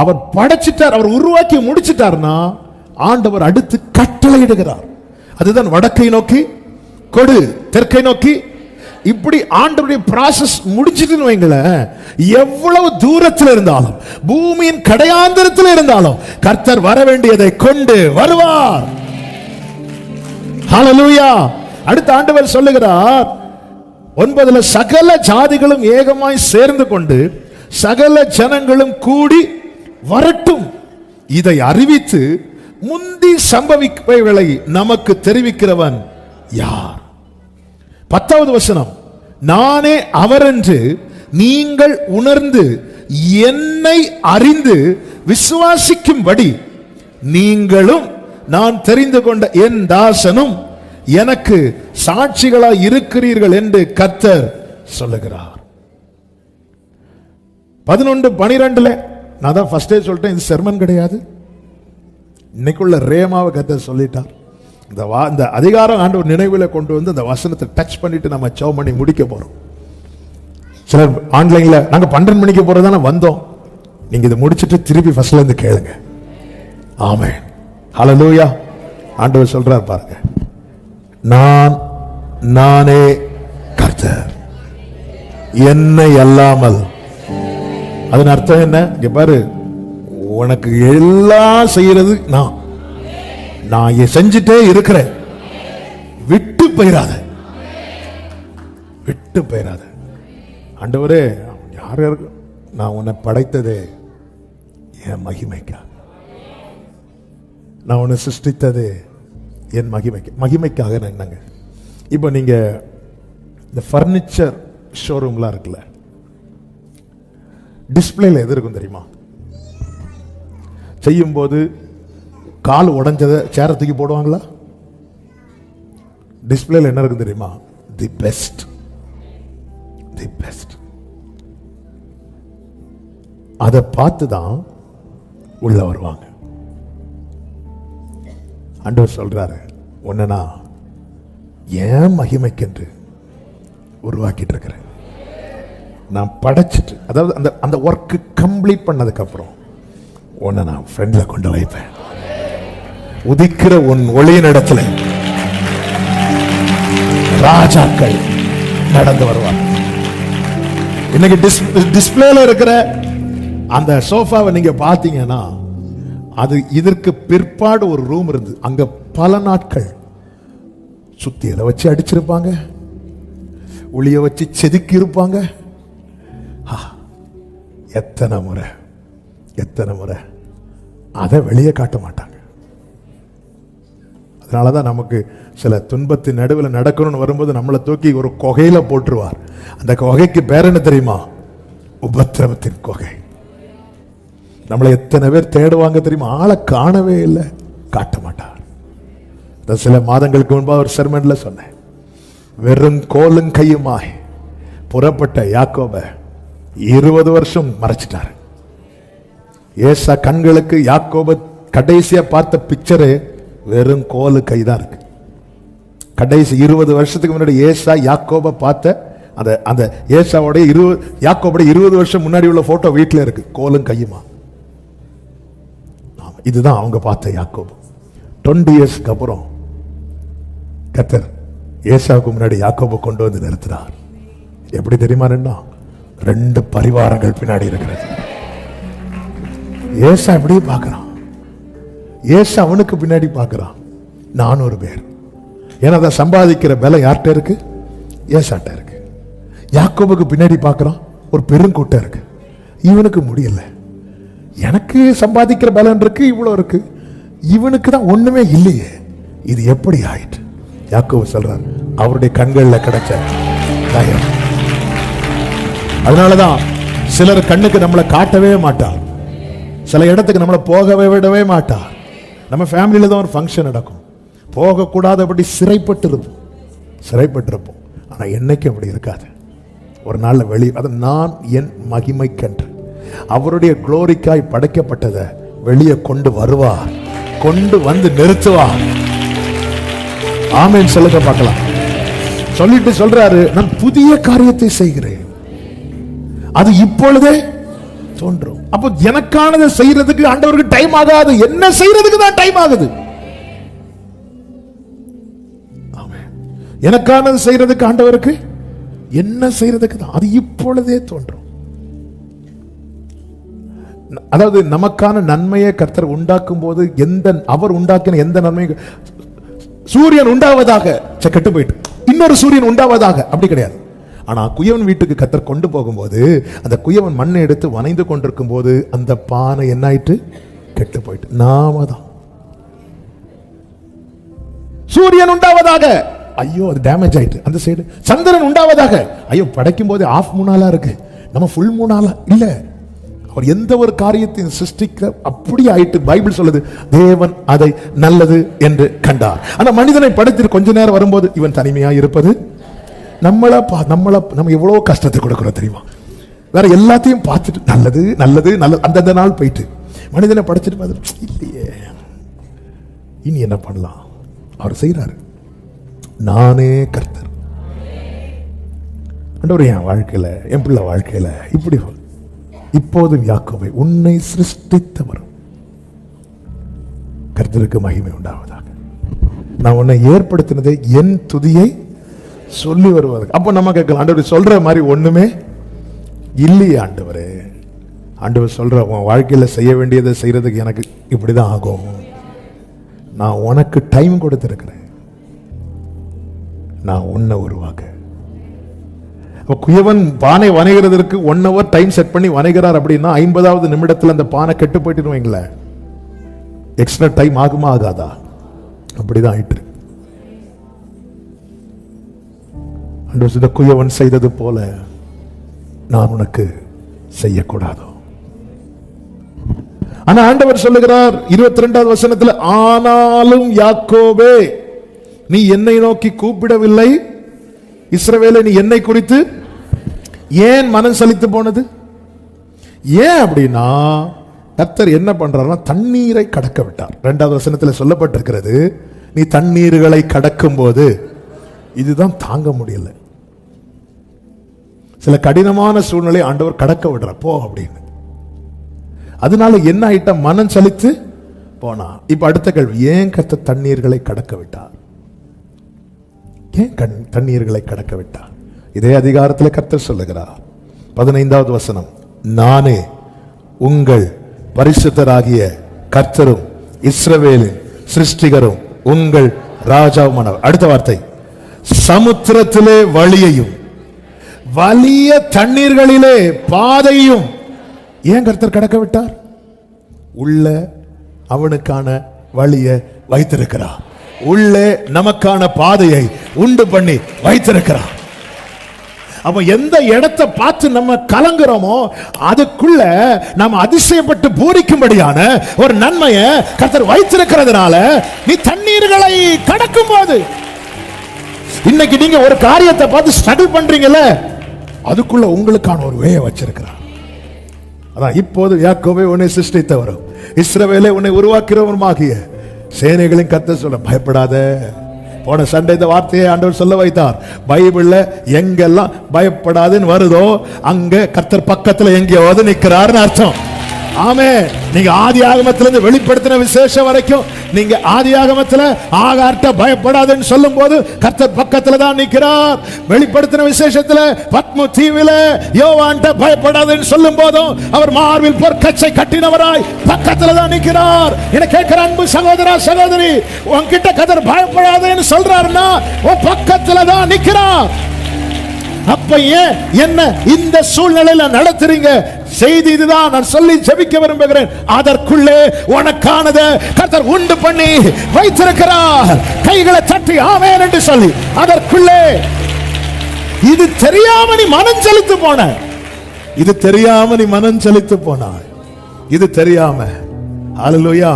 அவர் படைச்சிட்டார், அவர் உருவாக்கி முடிச்சிட்டார்னா ஆண்டவர் அடுத்து கட்டளையிடுகிறார். அதுதான் வடக்கை நோக்கி கொடு, தெற்கை நோக்கி. இப்படி ஆண்டவருடைய ப்ராசஸ் முடிச்சிட்டு வைங்களேன், எவ்வளவு தூரத்தில் இருந்தாலும் பூமியின் கடையாந்திரத்தில் இருந்தாலும் கர்த்தர் வர வேண்டியதை கொண்டு வருவார். ஹல்லேலூயா. அடுத்த ஆண்டவர் சொல்லுகிறார் 9 சகல ஜாதிகளும் ஏகமாய் சேர்ந்து கொண்டு சகல ஜனங்களும் கூடி வரட்டும், இதை அறிவித்து முந்தி சம்பவிப்பவைகளை நமக்கு தெரிவிக்கிறவன் யார்? 10வது வசனம், நானே அவர் என்று நீங்கள் உணர்ந்து என்னை அறிந்து விசுவாசிக்கும்படி நீங்களும் நான் தெரிந்து கொண்ட என் தாசனும் எனக்கு சாட்சிகளாய் இருக்கிறீர்கள் என்று கர்த்தர் சொல்லுகிறார். 11:12 நான் தான் ஃபர்ஸ்டே சொல்லிட்டேன், இது செர்மன் கிடையாது. இன்னைக்குள்ள ரேமாவை கர்த்தர் சொல்லிட்டார். இந்த அதிகாரம் ஆண்டவர் நினைவில் கொண்டு வந்து அந்த வசனத்தை டச் பண்ணிட்டு நம்ம ஜெபம் பண்ணி முடிக்க போறோம். சிலர் ஆன்லைன்ல நாங்க 12 மணிக்கு போறதான வந்தோம், நீங்க இதை முடிச்சிட்டு திருப்பி ஃபர்ஸ்ட்ல இருந்து கேளுங்க. ஆமென், ஹல்லேலூயா. ஆண்டவர் சொல்றார் பாருங்க, நானே கர்த்தர், என்னை அல்லாமல். அதன் அர்த்தம் என்ன? இங்க பாரு, உனக்கு எல்லாம் செய்யறது நான் செஞ்சுட்டே இருக்கிறேன், விட்டு போயிடாத, விட்டு போயிடாத. ஆண்டவரே, யார் நான் உன்னை படைத்ததே என் மகிமைக்காக, நான் உன்னை சிருஷ்டித்தது என் மகிமைக்காக. என்னங்க, இப்போ நீங்க இந்த ஃபர்னிச்சர் ஷோரூம்லாம் இருக்குல்ல, டிஸ்பிளேல எது இருக்கும் தெரியுமா? செய்யும் போது கால் உடைஞ்சதை சேர தூக்கி போடுவாங்களா? டிஸ்பிளேல என்ன இருக்கும் தெரியுமா? The best, the best. அதை பார்த்து தான் உள்ள வருவாங்க. ஆண்டவர் சொல்றாரு, உன்னை ஏன் மகிமைக்கென்று உருவாக்கிட்டு இருக்கிறேன். நான் படைச்சிட்டு, அதாவது அந்த அந்த ஒர்க்கு கம்ப்ளீட் பண்ணதுக்கு அப்புறம் உன்னை நான் ஃப்ரெண்ட்ல கொண்டு வைப்பேன். உதிக்கிற உன் ஒளியின் இடத்துல ராஜாக்கள் நடந்து வருவாங்க. இன்னைக்கு டிஸ்பிளேல இருக்கிற அந்த சோஃபாவை நீங்க பாத்தீங்கன்னா, அது இதற்கு பிற்பாடு ஒரு ரூம் இருந்து அங்க பல நாட்கள் சுத்தியலை வச்சு அடிச்சிருப்பாங்க, ஒளிய வச்சு செதுக்கி இருப்பாங்க. எத்தனை முறை அதை வெளியே காட்ட மாட்டாங்க. அதனாலதான் நமக்கு சில துன்பத்தின் நடுவில் நடக்கணும்னு வரும்போது நம்மளை தூக்கி ஒரு குகையில போட்டுருவார். அந்த குகைக்கு பேர் என்ன தெரியுமா? உபத்திரவத்தின் குகை. நம்மளை எத்தனை பேர் தேடுவாங்க தெரியுமா? ஆளை காணவே இல்லை, காட்ட மாட்டார். சில மாதங்களுக்கு முன்பாக ஒரு செர்மன்ல சொன்னேன், வெறும் கோலும் கையுமாய் புறப்பட்ட யாக்கோபை 20 வருஷம் மறைச்சிட்டார். ஏசா கண்களுக்கு யாக்கோபை கடைசியா பார்த்த பிக்சரு வெறும் கோலு கைதான் இருக்கு. கடைசி 20 வருஷத்துக்கு முன்னாடி ஏசா யாக்கோபை பார்த்த அந்த அந்த ஏசாவோட யாக்கோபோட 20 வருஷம் முன்னாடி உள்ள போட்டோ வீட்டில் இருக்கு, கோலும் கையுமா. இதுதான் அவங்க பார்த்த யாக்கோபு. 20 இயர்ஸ்க்கு அப்புறம் கர்த்தர் ஏசாவுக்கு முன்னாடி யாக்கோபு கொண்டு வந்து நிறுத்தினார். எப்படி தெரியுமா? 2 பரிவாரங்கள் பின்னாடி இருக்கிறது. ஏசா எப்படியே பார்க்கிறான், ஏசா அவனுக்கு பின்னாடி பார்க்கிறான் 400 பேர். ஏன்னா அதை சம்பாதிக்கிற பலம் யார்கிட்ட இருக்கு? ஏசாட்ட இருக்கு. யாக்கோபுக்கு பின்னாடி பார்க்கிறான், ஒரு பெருங்கூட்டம் இருக்கு. இவனுக்கு முடியல, எனக்கு சம்பாதிக்கிற பலன் இருக்கு, இவ்வளவு இருக்கு, இவனுக்கு தான் ஒண்ணுமே இல்லையே, இது எப்படி ஆயிட்டு? யாக்கோபு சொல்றார், அவருடைய கண்களில் கிடைச்ச தயம். அதனாலதான் சிலர் கண்ணுக்கு நம்மளை காட்டவே மாட்டார், சில இடத்துக்கு நம்மளை போகவே விடவே மாட்டார். நம்ம ஃபேமிலியில தான் ஒரு ஃபங்க்ஷன் நடக்கும், போகக்கூடாதபடி சிறைப்பட்டிருப்போம். ஆனா என்னைக்கும் அப்படி இருக்காது. ஒரு நாள்ல வெளியே, அது நான் என் மகிமைக்கென்று அவருடைய குளோரிக்காய் படைக்கப்பட்டதை வெளியே கொண்டு வருவார், கொண்டு வந்து நிறுத்துவார். ஆமென் சொல்லுங்க பார்க்கலாம். சொல்லிட்டு சொல்றாரு, நான் புதிய காரியத்தை செய்கிறேன், அது இப்பொழுதே தோன்றும். அப்போ எனக்கானதை செய்யறதுக்கு ஆண்டவருக்கு டைம் ஆகாது, என்ன செய்யறதுக்கு தான் டைம் ஆகுது. எனக்கானது செய்யறதுக்கு ஆண்டவருக்கு என்ன செய்யறதுக்கு தான், அது இப்பொழுதே தோன்றும். அதாவது நமக்கான நன்மையை கர்த்தர் உண்டாக்கும் போது அவர் உண்டாக்கின எந்த நன்மையும் சூரியன் உண்டாவதாக, கெட்டு போயிட்டு இன்னொரு சூரியன் உண்டாவதாக, அப்படி கிடையாது. ஆனா குயவன் வீட்டுக்கு கர்த்தர் கொண்டு போகும்போது அந்த குயவன் மண்ணை எடுத்து வனைந்து கொண்டிருக்கும் போது அந்த பானை என்ன ஆயிட்டு? கெட்டு போயிட்டு. நாம தான் சூரியன் உண்டாவதாக, ஐயோ அது டேமேஜ் ஆயிட்டு அந்த சைடு. சந்திரன் உண்டாவதாக, ஐயோ படைக்கும் போது ஆஃப் மூணாலா இருக்கு, நம்ம ஃபுல் மூணாலா இல்ல. அவர் எந்த ஒரு காரியத்தையும் சிருஷ்டிக்க அப்படி ஆயிட்டு. பைபிள் சொல்லுது தேவன் அதை நல்லது என்று கண்டார். ஆனா மனிதனை படைத்து கொஞ்ச நேரம் வரும்போது இவன் தனிமையா இருப்பது, நம்ம எவ்வளவு கஷ்டத்தை கொடுக்கிறோம் தெரியுமா? வேற எல்லாத்தையும் பார்த்துட்டு நல்லது நல்லது நல்லது அந்தந்த நாள் போயிட்டு மனிதனை படைச்சிட்டு பார்த்துட்டு இல்லையே இனி என்ன பண்ணலாம்? அவர் செய்யறாரு. நானே கர்த்தர். ஆண்டவர் என் வாழ்க்கையில, என் பிள்ளை வாழ்க்கையில இப்படி இப்போதும் யாக்கோபை உன்னை சிருஷ்டித்தவர். கர்த்தருக்கு மகிமை உண்டாவதாக. நான் உன்னை ஏற்படுத்தினதை என் துதியை சொல்லி வருவதாக. அப்போ நம்ம கேட்கலாம், ஆண்டவர் சொல்ற மாதிரி ஒண்ணுமே இல்லையே ஆண்டவரே. ஆண்டவர் சொல்ற உன் வாழ்க்கையில செய்ய வேண்டியதை செய்யறதுக்கு எனக்கு இப்படிதான் ஆகும். நான் உனக்கு டைம் கொடுத்திருக்கிறேன், நான் உன்னை உருவாக்க. குயவன் பானை வணைகிறதற்கு 1 hour டைம் செட் பண்ணி வணைகிறார் அப்படின்னா 50வது நிமிடத்தில் அந்த பானை கெட்டு போயிட்டு வைங்களேன், எக்ஸ்ட்ரா டைம் ஆகுமா ஆகாதா? அப்படிதான் ஆயிட்டு. அந்த குயவன் செய்தது போல நான் உனக்கு செய்யக்கூடாதோ? ஆனா ஆண்டவர் சொல்லுகிறார் 22வது வசனத்தில், ஆனாலும் யாக்கோபே நீ என்னை நோக்கி கூப்பிடவில்லை, இஸ்ரவேலே நீ என்னை குறித்து ஏன் மனம் சலித்து போனது? ஏன் அப்படின்னா கர்த்தர் என்ன பண்றாருன்னா தண்ணீரை கடக்க விட்டார். 2வது வசனத்தில் சொல்லப்பட்டிருக்கிறது, நீ தண்ணீர்களை கடக்கும் போது இதுதான் தாங்க முடியல. சில கடினமான சூழ்நிலை ஆண்டவர் கடக்க விடுற போ அப்படின்னு. அதனால என்ன ஆயிட்ட? மனம் சலித்து போனா. இப்ப அடுத்த கேள்வி, ஏன் கர்த்தர் தண்ணீர்களை கடக்க விட்டார்? ஏன் தண்ணீர்களை கடக்க விட்டார்? இதே அதிகாரத்தில் கர்த்தர் சொல்லுகிறார் 15வது வசனம், நானே உங்கள் பரிசுத்தராகிய கர்த்தரும் இஸ்ரவேலின் சிருஷ்டிகரும் உங்கள் ராஜாவுமானவர். அடுத்த வார்த்தை, சமுத்திரத்திலே வழியையும் வலிய தண்ணீர்களிலே பாதையும் ஏன் கர்த்தர் கடக்க விட்டார்? உள்ள அவனுக்கான வழியை வைத்திருக்கிறார், உள்ளே நமக்கான பாதையை உண்டு பண்ணி வைத்திருக்கிறார். அப்ப எந்த இடத்தை பார்த்து நம்ம கலங்குறோமோ அதுக்குள்ள நம்ம அதிசயப்பட்டு பூரிக்கும்படியான ஒரு நன்மையை கர்த்தர் வைத்திருக்கிறதுனால நீ தண்ணீர்களை கடக்கும் போது, இன்னைக்கு நீங்க ஒரு காரியத்தை பார்த்து ஸ்ட்ரகிள் பண்றீங்கல்ல, அதுக்குள்ள உங்களுக்கான ஒரு வேயை வச்சிருக்கிறார். அதான் இப்போது யாக்கோபே உன்னை சிருஷ்டித்தவரும் இஸ்ரவேலை உன்னை உருவாக்கிறவருமாகிய சேனைகளின் கர்த்தர் சொல்ல, பயப்படாத. போன சண்டை இந்த வார்த்தையை ஆண்டவர் சொல்ல வைத்தார். பைபிள்ல எங்கெல்லாம் பயப்படாதுன்னு வருதோ அங்க கர்த்தர் பக்கத்துல எங்கேயாவது நிக்கிறாருன்னு அர்த்தம். ஆமே. நீங்க ஆதி ஆகமத்திலிருந்து வெளிப்படுத்தின விசேஷம் வரைக்கும் நீங்க ஆதி ஆகமத்துல ஆகார்ட்ட பயப்படாதுன்னு சொல்லும் போது கர்த்தர் பக்கத்துல தான் நிற்கிறார். வெளிப்படுத்தின விசேஷத்துல பத்மு தீவில யோவான்ட்ட பயப்படாதுன்னு சொல்லும் போதும் அவர் மார்பில் பொற்கச்சை கட்டினவராய் பக்கத்துல தான் நிற்கிறார். என்ன கேட்கிற அன்பு சகோதரா சகோதரி, உன்கிட்ட கர்த்தர் பயப்படாதுன்னு சொல்றாருன்னா உன் பக்கத்துல தான் நிற்கிறார். அப்ப ஏன் என்ன இந்த சூழ்நிலையில நடத்துறீங்க? செய்தி இதுதான். நான் சொல்லி ஜெபிக்க விரும்புகிறேன். அதற்குள்ளே உனக்கானதை கர்த்தர் உண்டு பண்ணி வைத்திருக்கிறார். கைகளை தட்டி ஆமென் என்று சொல்லி அதற்குள்ளே. இது தெரியாம நீ மனம் செலுத்து போன, இது தெரியாம நீ மனம் செலுத்து போனாய், இது தெரியாம. ஹல்லேலூயா.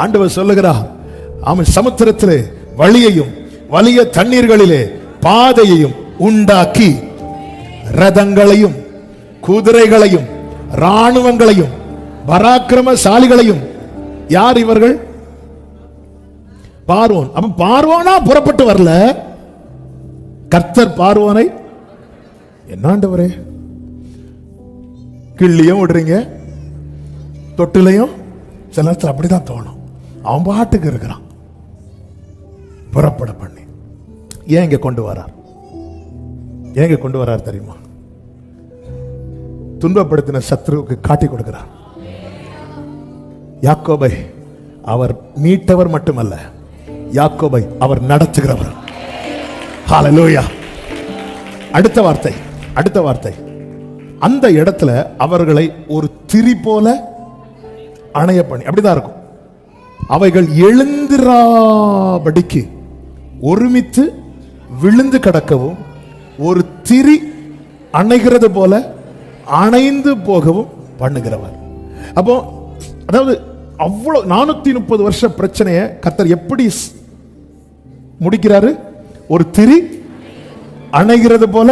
ஆண்டவர் சொல்லுகிறார், அவன் சமுத்திரத்திலே வழியையும் வலிய தண்ணீர்களிலே பாதையையும் உண்டாக்கி ரதங்களையும் குதிரைகளையும் ராணுவங்களையும் பராக்கிரமசாலிகளையும். யார் இவர்கள்? பார்வோன். அப்ப பார்வோனா புறப்பட்டு வரல, கர்த்தர் பார்வோனை என்னாண்டவரே கிள்ளியும் விடுறீங்க, தொட்டிலையும் சில நேரத்தில் அப்படிதான் தோணும். அவன் பாட்டுக்கு இருக்கிறான். புறப்பட பண்ணி ஏன் இங்க கொண்டு வரார்? ஏங்க கொண்டு வரார் தெரியுமா? துன்பப்படுத்தின சத்ருவுக்கு காட்டி கொடுக்கிறார். யாக்கோபை அவர் மீட்டவர் மட்டுமல்ல, யாக்கோபை அவர் நடத்துகிறவர். ஹல்லேலூயா. அடுத்த வார்த்தை அந்த இடத்துல அவர்களை ஒரு திரி போல அணைய பண்ணி, அப்படிதான் இருக்கும். அவைகள் எழுந்திராபடிக்கு ஒருமித்து விழுந்து கிடக்கவும் ஒரு திரி அணைகிறது போல அணைந்து போகவும் பண்ணுகிறவர். அப்போ அதாவது அவ்வளவு 430 வருஷ பிரச்சனையை கர்த்தர் எப்படி முடிக்கிறாரு? ஒரு திரி அணைகிறது போல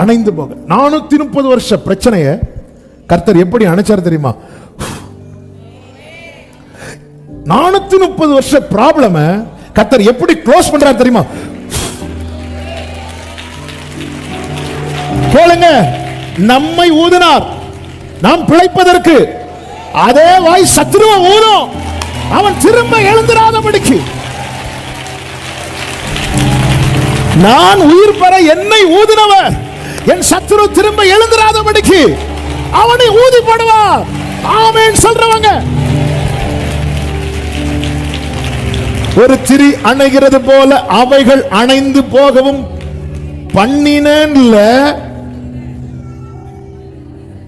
அணைந்து போக. 430 வருஷ பிரச்சனையை கர்த்தர் எப்படி அணைச்சார் தெரியுமா? 430 வருஷ ப்ராப்ளம கர்த்தர் எப்படி க்ளோஸ் பண்றார் தெரியுமா? கேளுங்க, நம்மை ஊதினார் நாம் பிழைப்பதற்கு, அதே வாய் சத்துருவ ஊதும் அவன் திரும்ப எழுந்திராதபடிக்கு. நான் உயிர் பெற என்னை ஊதினவர் என் சத்துரு திரும்ப எழுந்திராதபடிக்கு அவனை ஊதி போடுவார். ஆமென் சொல்றவங்க. ஒரு திரி அணைகிறது போல அவைகள் அணைந்து போகவும் பண்ணினேன்ல.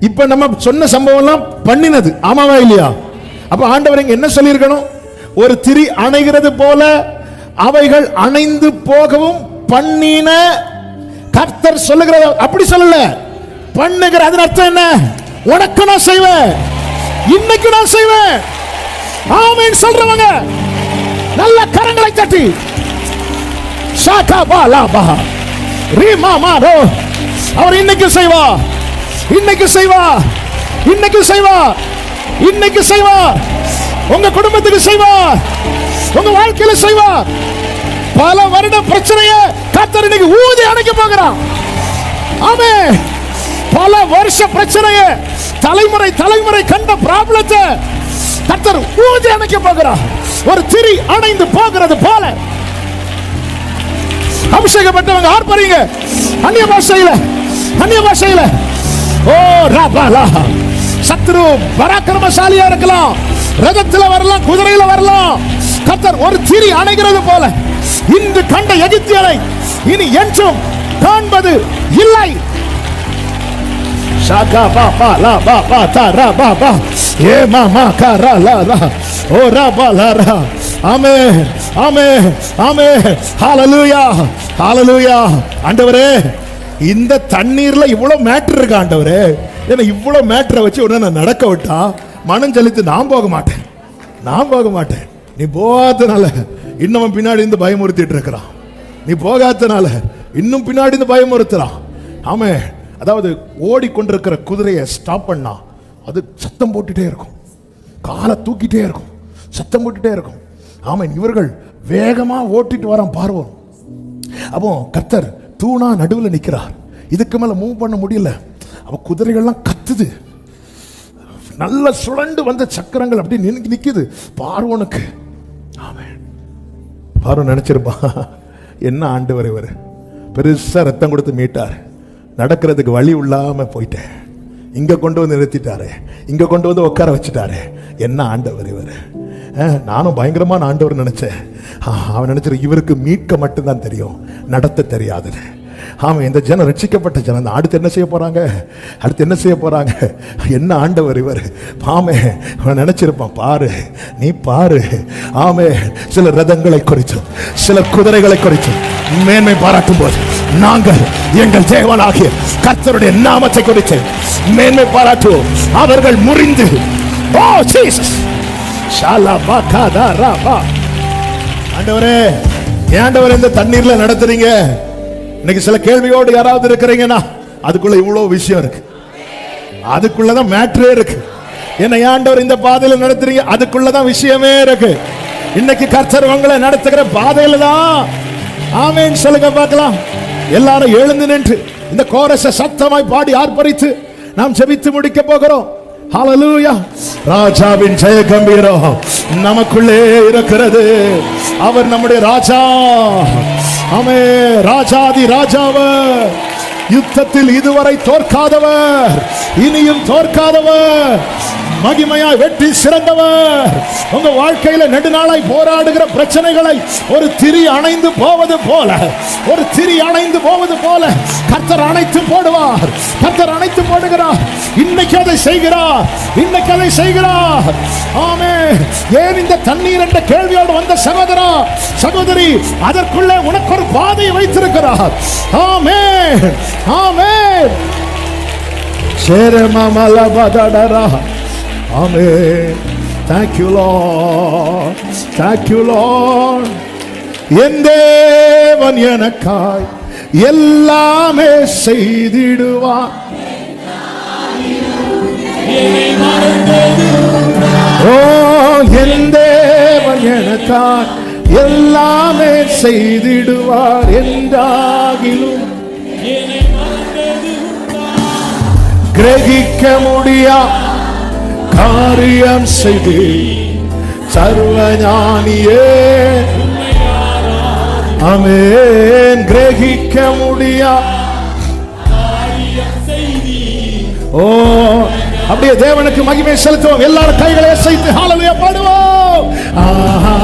இப்ப நம்ம சொன்ன சம்பவம் எல்லாம் பண்ணினது, ஆமாவா இல்லையா? அப்ப ஆண்டவர் இங்க என்ன சொல்லியிருக்கணும்? ஒரு திரி அணைகிறது போல அவைகள் அணைந்து போகவும் பண்ணின. கர்த்தர் சொல்லுகிறது அப்படி சொல்லல, பண்ணுகிற. அதன் அர்த்தம் என்ன? உனக்கு நான் செய்வேன், இன்னைக்கு நான் செய்வேன். ஆமென் சொல்றவங்க நல்ல கரங்களை தட்டி ஷாகா பாலா பா ரீமா மாரோ. அவர் இன்னைக்கு செய்வா, இன்னைக்கு செய்வா, இன்னைக்கு செய்வா, இன்னைக்கு செய்வா. உங்க குடும்பத்துக்கு செய்வா, உங்க வாழ்க்கையில செய்வா. பல வருட பிரச்சனையை கர்த்தர் இன்னைக்கு ஊதி அணைக்க போகிறார். ஆமென். பல வருஷ பிரச்சனையை, தலைமுறை தலைமுறை கண்ட ப்ராப்ளத்தை கர்த்தர் ஊதி அணைக்க போகிறார். ஒரு திரி அணைந்து போகிறது போல. அபிஷேகப்பட்டவங்க ஆர்ப்பரிங்க. அந்நிய பாஷையில ஓ ரபாலா. சத்ரு பராக்கிரமசாலியா இருக்கலாம், ரதத்துல வரலாம், குதிரையில வரலாம். கர்த்தர் ஒரு திரி அணைகிறது போல இன்று கண்ட எகிப்தியரை இனி என்றும் காண்பது இல்லை. ஷாகா பா பா லா பா பா தா ரா பா பா ஏ மா மா கா ரா லா ரா ஓ ரா பா லா ரா. ஆமென், ஆமென், ஆமென். ஹல்லேலூயா, ஹல்லேலூயா. ஆண்டவரே, இந்த தண்ணீர்ல இவ்வளவு மேட்டர் இருக்கு ஆண்டவரே. ஏன்னா இவ்வளவு மேட்டரை வச்சு உடனே நான் நடக்க விட்டா மனம் செலுத்து நான் போக மாட்டேன், நான் போக மாட்டேன். நீ போகாதனால இன்னும் பின்னாடி இருந்து பயமுறுத்திட்டு இருக்கிறான். நீ போகாதனால இன்னும் பின்னாடி இருந்து பயமுறுத்துறான். ஆமே, அதாவது ஓடிக்கொண்டிருக்கிற குதிரையை ஸ்டாப் பண்ணா அது சத்தம் போட்டுட்டே இருக்கும், காலை தூக்கிட்டே இருக்கும், சத்தம் போட்டுட்டே இருக்கும். ஆமென். இவர்கள் வேகமா ஓட்டிட்டு வரான் பார்வோம். அப்போ கர்த்தர் தூணா நடுவில் நிற்கிறார். இதுக்கு மேல மூவ் பண்ண முடியல. அப்ப குதிரைகள்லாம் கத்துது, நல்ல சுழண்டு வந்த சக்கரங்கள் அப்படி நிக்குது பார்வோனுக்கு. ஆமென். பார்வோன் நினைச்சிருப்பான், என்ன ஆண்டவர் இவர் பெருசா ரத்தம் கொடுத்து மீட்டார், நடக்கிறதுக்கு வழி இல்லாம போயிட்டேன், இங்க கொண்டு வந்து நிறுத்திட்டாரு, இங்க கொண்டு வந்து உட்கார வச்சுட்டாரு, என்ன ஆண்டவர் இவர். நானும் பயங்கரமான ஆண்டவர் நினைச்சேன். அவன் நினைச்சிரு இவருக்கு மீட்க மட்டும்தான் தெரியும், நடத்த தெரியாது. ஆமாம், இந்த ஜனம் ரட்சிக்கப்பட்ட ஜனம். அடுத்து என்ன செய்ய போறாங்க, அடுத்து என்ன செய்ய போறாங்க, என்ன ஆண்டவர் இவர். ஆமே, அவன் நினைச்சிருப்பான், பாரு நீ பாரு. ஆமே, சில ரதங்களை குறித்தும் சில குதிரைகளை குறித்தும் மேன்மை பாராட்டும் போது நாங்கள் எங்கள் தேவனாகிய கர்த்தருடைய நாமத்தை குறித்து மேன்மை பாராட்டுவோம். அவர்கள் முறிந்து ஓ ஜீசஸ் ஷாலா காதா ராபா. ஆண்டவரே, ஆண்டவர் இந்த தண்ணீர்ல நடத்துறீங்க. இன்னைக்கு சில கேள்வியோடு யாராவது இருக்கிறீங்கன்னா அதுக்குள்ள இவ்வளவு விஷயம் இருக்கு, அதுக்குள்ளதான் மேட்ரே இருக்கு. என்ன ஆண்டவர் இந்த பாதையில நடத்துறீங்க, அதுக்குள்ளதான் விஷயமே இருக்கு. இன்னைக்கு கர்த்தர் உங்களை நடத்துகிற பாதையில தான். ஆமென் சொல்லுங்க பார்க்கலாம். எல்லாரும் எழுந்து நின்று இந்த கோரஸை சத்தமாய் பாடி ஆர்ப்பரித்து நாம் ஜெபித்து முடிக்க போகிறோம். ஹல்லேலூயா. ராஜாவின் ஜெய கம்பீரம் நமக்குள்ளே இருக்கிறது. அவர் நம்முடைய ராஜா. ஆமே, ராஜாதி ராஜாவர், யுத்தத்தில் இதுவரை தோற்காதவர், இனியும் தோற்காதவர். மகிமையாய் வெற்றி சிறந்தவர். உங்க வாழ்க்கையில நெடுநாளாய் போராடுகிற பிரச்சனைகளை ஒரு திரி அணைந்து போவது போல, ஒரு திரி அணைந்து போவது போல கர்த்தர் அணைத்து போடுவார். கர்த்தர் அணைத்து போடுகிறார். இன்னைக்கு அதை செய்கிறார். இன்னைக்கு அதை செய்கிறார். ஆமென். ஏன் இந்த தண்ணீர் என்ற கேள்வியோடு வந்த சகோதரா சகோதரி, அதற்குள்ளே உனக்கு ஒரு பாதையை வைத்திருக்கிறார். ஆமென். ஆமென். ஷேரமமலபதடரா. ஆமென். Thank you Lord. Thank you Lord. என் தேவன் எனக்காய் எல்லாமே செய்திடுவார். ஓ என் தேவன் எனக்காய் எல்லாமே செய்திடுவார். என்றாகிலும் கிரகிக்க முடியா காரியம் செய்து சர்வஞானியே. ஆமென். கிரகிக்க முடியா. ஓ அப்படியே தேவனுக்கு மகிமை செலுத்துவோம். எல்லாரும் கைகளை அசைத்து ஹல்லேலூயா பாடுவோம். ஆஹா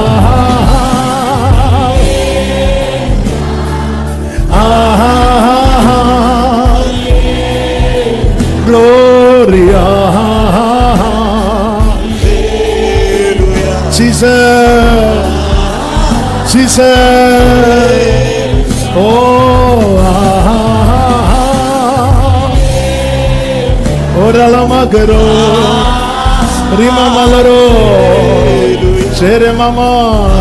ஆஹா Gloria, Jesus, Jesus, oh, orala magaro, rima malaro, shere mama,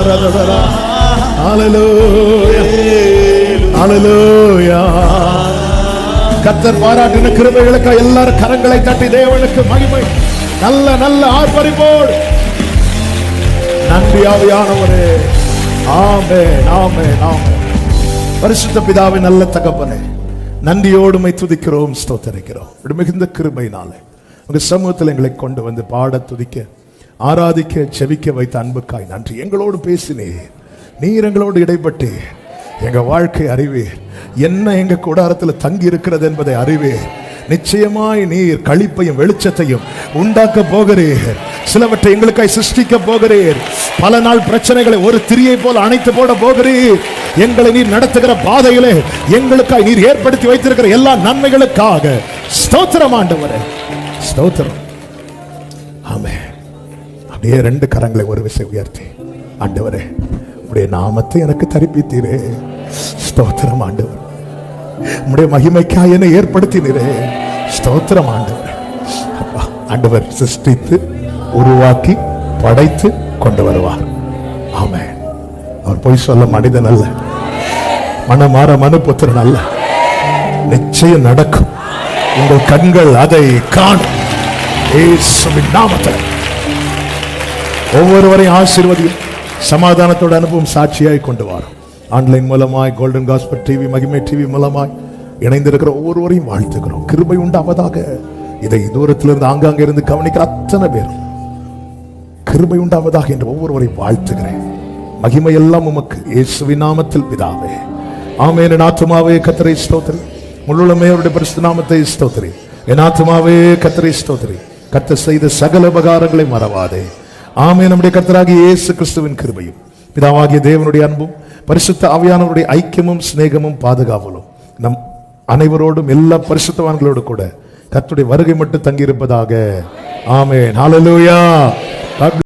radadara, hallelujah, hallelujah. கர்த்தர் பாராட்டின கிருபைகளுக்கு எல்லாரும் கரங்களை தட்டி தேவனுக்கு மகிமை. நல்ல நல்ல ஆர்ப்பரிப்போடு நன்றி ஆவியானவரே. ஆமென் ஆமென் ஆமென். பரிசுத்த பிதாவே, நல்ல தகப்பனே, நன்றியோடு உம்மை துதிக்கிறோம், ஸ்தோத்திரிக்கிறோம். மிகுந்த கிருபையினாலே உங்க சமூகத்தில் எங்களை கொண்டு வந்து பாட, துதிக்க, ஆராதிக்க, செபிக்க வைத்த அன்புக்காய் நன்றி. எங்களோடு பேசினீர், நீர் எங்களோடு இடைப்பட்டு எங்க வாழ்க்கை அறிவீர். என்ன எங்க கூடாரத்தில் தங்கி இருக்கிறது என்பதை அறிவீர். நிச்சயமாய் நீர் களிப்பையும் வெளிச்சத்தையும் உண்டாக்க போகிறீர். சிலவற்றை எங்களுக்காய் சிருஷ்டிக்க போகிறீர். பல நாள் பிரச்சனைகளை ஒரு திரியை போல அணைத்து போட போகிறீர். எங்களை நீர் நடத்துகிற பாதையிலே எங்களுக்காய் நீர் ஏற்படுத்தி வைத்திருக்கிற எல்லா நன்மைகளுக்காக ஸ்தோத்திரம் ஆண்டவரே, ஸ்தோத்திரம். ஆமென். அப்படியே ரெண்டு கரங்களை ஒரு விசை உயர்த்தி, ஆண்டவரே உம்முடைய நாமத்தை எனக்கு தரிப்பித்தீரே, ஸ்தோத்திரம் ஆண்டவர். உம்முடைய மகிமைக்காய் என்னை ஏற்படுத்தினீரே, ஸ்தோத்திரம் ஆண்டவர். அப்பா, ஆண்டவர் சிருஷ்டித்து உருவாக்கி படைத்து கொண்டு வருவார். ஆமென். அவர் பொய் சொல்ல மனிதன் அல்ல, மனமாற மனுபுத்திரன் அல்ல. நிச்சயம் நடக்கும். உங்கள் கண்கள் அதை காணும். இயேசுவின் நாமத்தில் ஒவ்வொருவரையும் ஆசீர்வதியும், சமாதானத்தோட அனுபவம் சாட்சியாய் கொண்டு வரும். ஆன்லைன் மூலமாய், கோல்டன் காஸ்பல் டிவி, மகிமை டிவி மூலமாய் இணைந்திருக்கிற ஒவ்வொருவரையும் வாழ்த்துக்கிறோம். கிருபை உண்டாவதாக. இதை தூரத்திலிருந்து ஆங்காங்கே இருந்து கவனிக்கிற அத்தனை பேரும் கிருபை உண்டாவதாக என்று ஒவ்வொருவரையும் வாழ்த்துகிறேன். மகிமை எல்லாம் உமக்கு, இயேசுவின் நாமத்தில் பிதாவே. ஆமென். என் ஆத்துமாவே கர்த்தரை ஸ்தோத்திரி, முழுமே அவருடைய பரிசுத்த நாமத்தை ஸ்தோத்திரி. என் ஆத்துமாவே கர்த்தரை ஸ்தோத்திரி, கர்த்தர் செய்த சகல உபகாரங்களை மறவாதே. ஆமென். நம்முடைய கர்த்தராகிய இயேசு கிறிஸ்துவின் கிருபையும், பிதாவாகிய தேவனுடைய அன்பும், பரிசுத்த ஆவியானவருடைய ஐக்கியமும் சிநேகமும் பாதுகாவலும் நம் அனைவரோடும், எல்லா பரிசுத்தவான்களோடு கூட கர்த்தருடைய வருகை மட்டும் தங்கி இருப்பதாக. ஆமென். ஹல்லேலூயா.